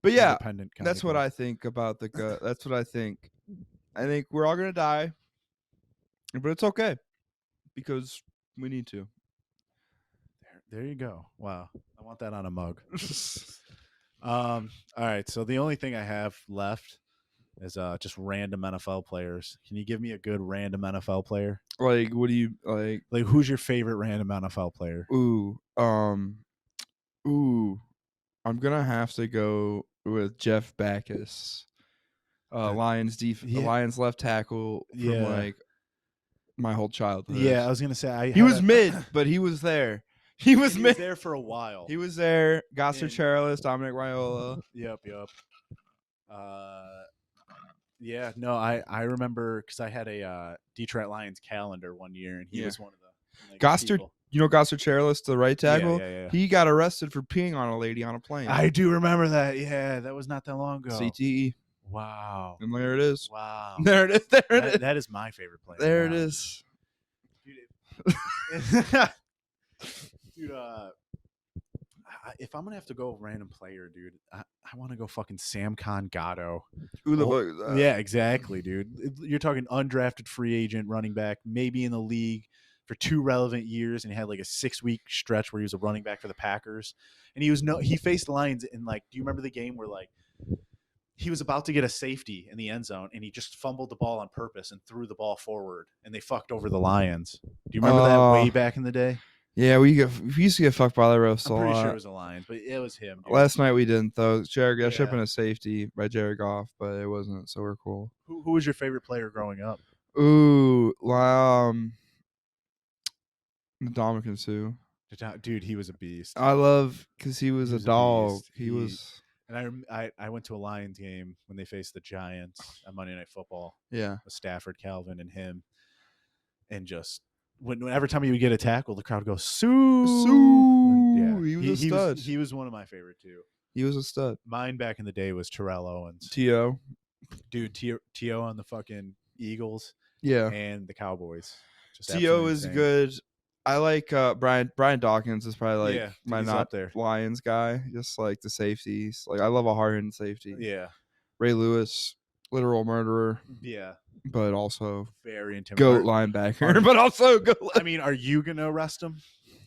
yeah, that's what I think about the gut. That's what I think. I think we're all gonna die, but it's okay because we need to. There you go. Wow, I want that on a mug. All right. So the only thing I have left is just random NFL players. Can you give me a good random NFL player? Like, what do you like? Like, who's your favorite random NFL player? I'm gonna have to go with Jeff Backus, Lions Lions left tackle from like my whole childhood. Yeah, I was gonna say he was mid, but he was there. He was there for a while. He was there. Gossard Charles, Dominic Raiola. Yep. Yeah, no, I remember because I had a Detroit Lions calendar one year, and he was one of the Gossard. People. You know Gossard Charles, the right tackle? Yeah. He got arrested for peeing on a lady on a plane. I do remember that. Yeah, that was not that long ago. CTE. Wow. And there it is. Wow. There it is. That is my favorite player. There it is. Dude, if I'm gonna have to go random player, dude, I want to go fucking Sam Gatto. Who the fuck is that? Yeah, exactly, dude. You're talking undrafted free agent running back, maybe in the league for 2 relevant years, and he had like a 6-week stretch where he was a running back for the Packers, and he faced the Lions in like, do you remember the game where like he was about to get a safety in the end zone and he just fumbled the ball on purpose and threw the ball forward and they fucked over the Lions? Do you remember that way back in the day? Yeah, we used to get fucked by the roast I'm a pretty lot. sure it was a Lions, but it was him, dude. Last night we didn't though. Jared, that should have Yeah. been a safety by Jared Goff, but it wasn't. So we're cool. Who was your favorite player growing up? Ooh, Ndamukong Suh. Dude, he was a beast. I love because he was He a was a dog. beast. He was. And I went to a Lions game when they faced the Giants on Monday Night Football Yeah. with Stafford, Calvin, and him. And just every time he would get a tackle, the crowd goes, Sue. Sue. He was a stud. He was one of my favorite too. He was a stud. Mine back in the day was Terrell Owens. T.O. Dude, T.O. on the fucking Eagles. Yeah. And the Cowboys. T.O. is good. I like Brian Dawkins is probably like my not there. Lions guy. Just like the safeties. Like I love a hard-hitting safety. Yeah. Ray Lewis, literal murderer. Yeah. But also very intimidating. Goat linebacker. But also goat. I mean, are you gonna arrest him?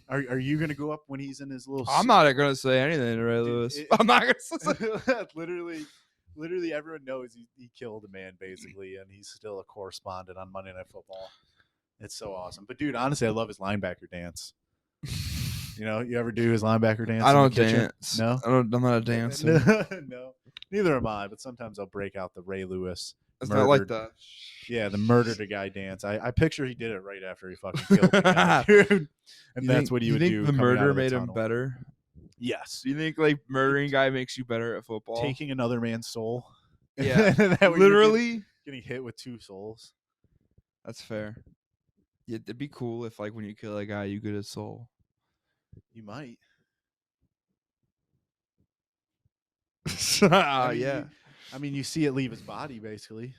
Are you gonna go up when he's in his little? I'm not gonna say anything to Ray Lewis. I'm not gonna say. literally, everyone knows he killed a man basically, and he's still a correspondent on Monday Night Football. It's so awesome. But dude, honestly, I love his linebacker dance. You know, you ever do his linebacker dance? I don't dance. No, I'm not a dancer. No, neither am I. But sometimes I'll break out the Ray Lewis. It's not like that. Yeah, the murdered a guy dance. I picture he did it right after he fucking killed the guy, dude. And that's what he would do. You think the murder made him better? Yes. Do you think like murdering guy makes you better at football? Taking another man's soul. Yeah. Literally getting hit with two souls. That's fair. Yeah, it'd be cool if like when you kill a guy, you get his soul. You might. Yeah. I mean, you see it leave his body, basically.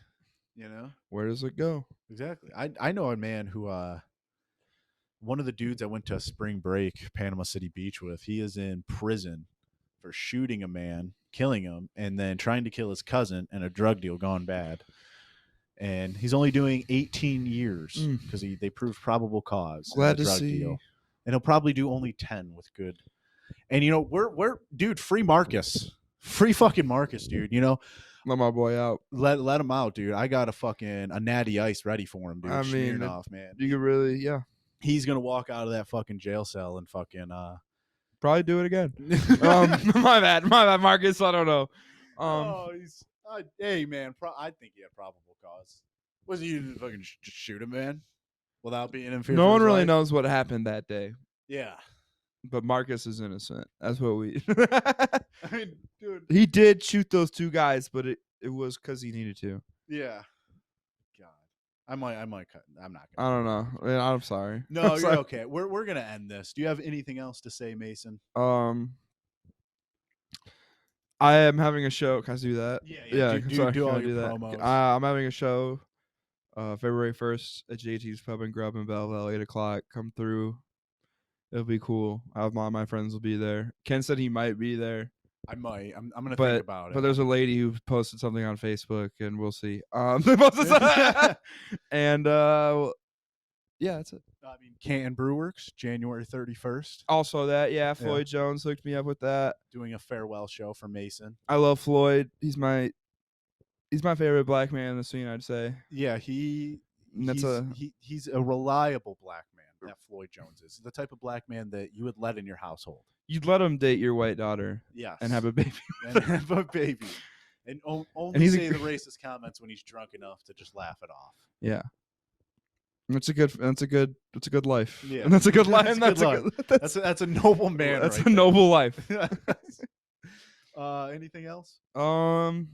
You know? Where does it go? Exactly. I know a man who, one of the dudes I went to a spring break, Panama City Beach with, he is in prison for shooting a man, killing him, and then trying to kill his cousin and a drug deal gone bad. And he's only doing 18 years because they proved probable cause. Glad to see. Deal. And he'll probably do only 10 with good. And you know, we're dude, free Marcus. Free fucking Marcus, dude. You know, let my boy out. Let him out, dude. I got a natty ice ready for him, dude. I mean, man. You could really, yeah. He's gonna walk out of that fucking jail cell and fucking probably do it again. My bad, Marcus. I don't know. Hey man, I think he had probable cause. Was he to fucking just shoot him, man, without being in fear? No one really knows what happened that day. Yeah. But Marcus is innocent. That's what we. I mean, dude. He did shoot those two guys, but it was because he needed to. Yeah. God, I might cut. I'm not gonna. I don't know. I'm sorry. No, I'm you're okay. We're gonna end this. Do you have anything else to say, Mason? I am having a show. Can I do that? Yeah. Do all your promos. I'm having a show, February 1st at JT's Pub and Grub in Belleville, 8 o'clock. Come through. It'll be cool. My friends will be there. Ken said he might be there. I might. I'm gonna think about it. But there's a lady who posted something on Facebook, and we'll see. And yeah, that's it. I mean, Canton Brew Works, January 31st. Also that, yeah. Floyd Jones hooked me up with that. Doing a farewell show for Mason. I love Floyd. He's my favorite black man in the scene, I'd say. Yeah, he's a reliable black man. That Floyd Jones is the type of black man that you would let in your household. You'd let him date your white daughter. Yes. And have a baby. And only say the racist comments when he's drunk enough to just laugh it off. Yeah. That's a good life. Yeah. And that's a good life. That's a noble man. That's a noble life. Anything else? Go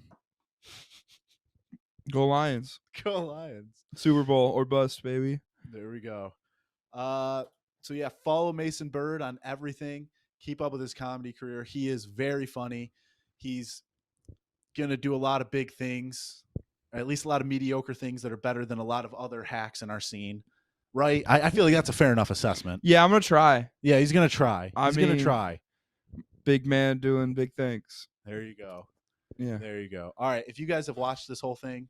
Lions. Go Lions. Super Bowl or bust, baby. There we go. So yeah, follow Mason Bird on everything. Keep up with his comedy career. He is very funny. He's gonna do a lot of big things, or at least a lot of mediocre things that are better than a lot of other hacks in our scene. Right? I feel like that's a fair enough assessment. Yeah, I'm gonna try. Yeah, he's gonna try. He's gonna try. Big man doing big things. There you go. Yeah. There you go. All right. If you guys have watched this whole thing,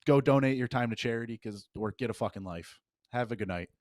go donate your time to charity or get a fucking life. Have a good night.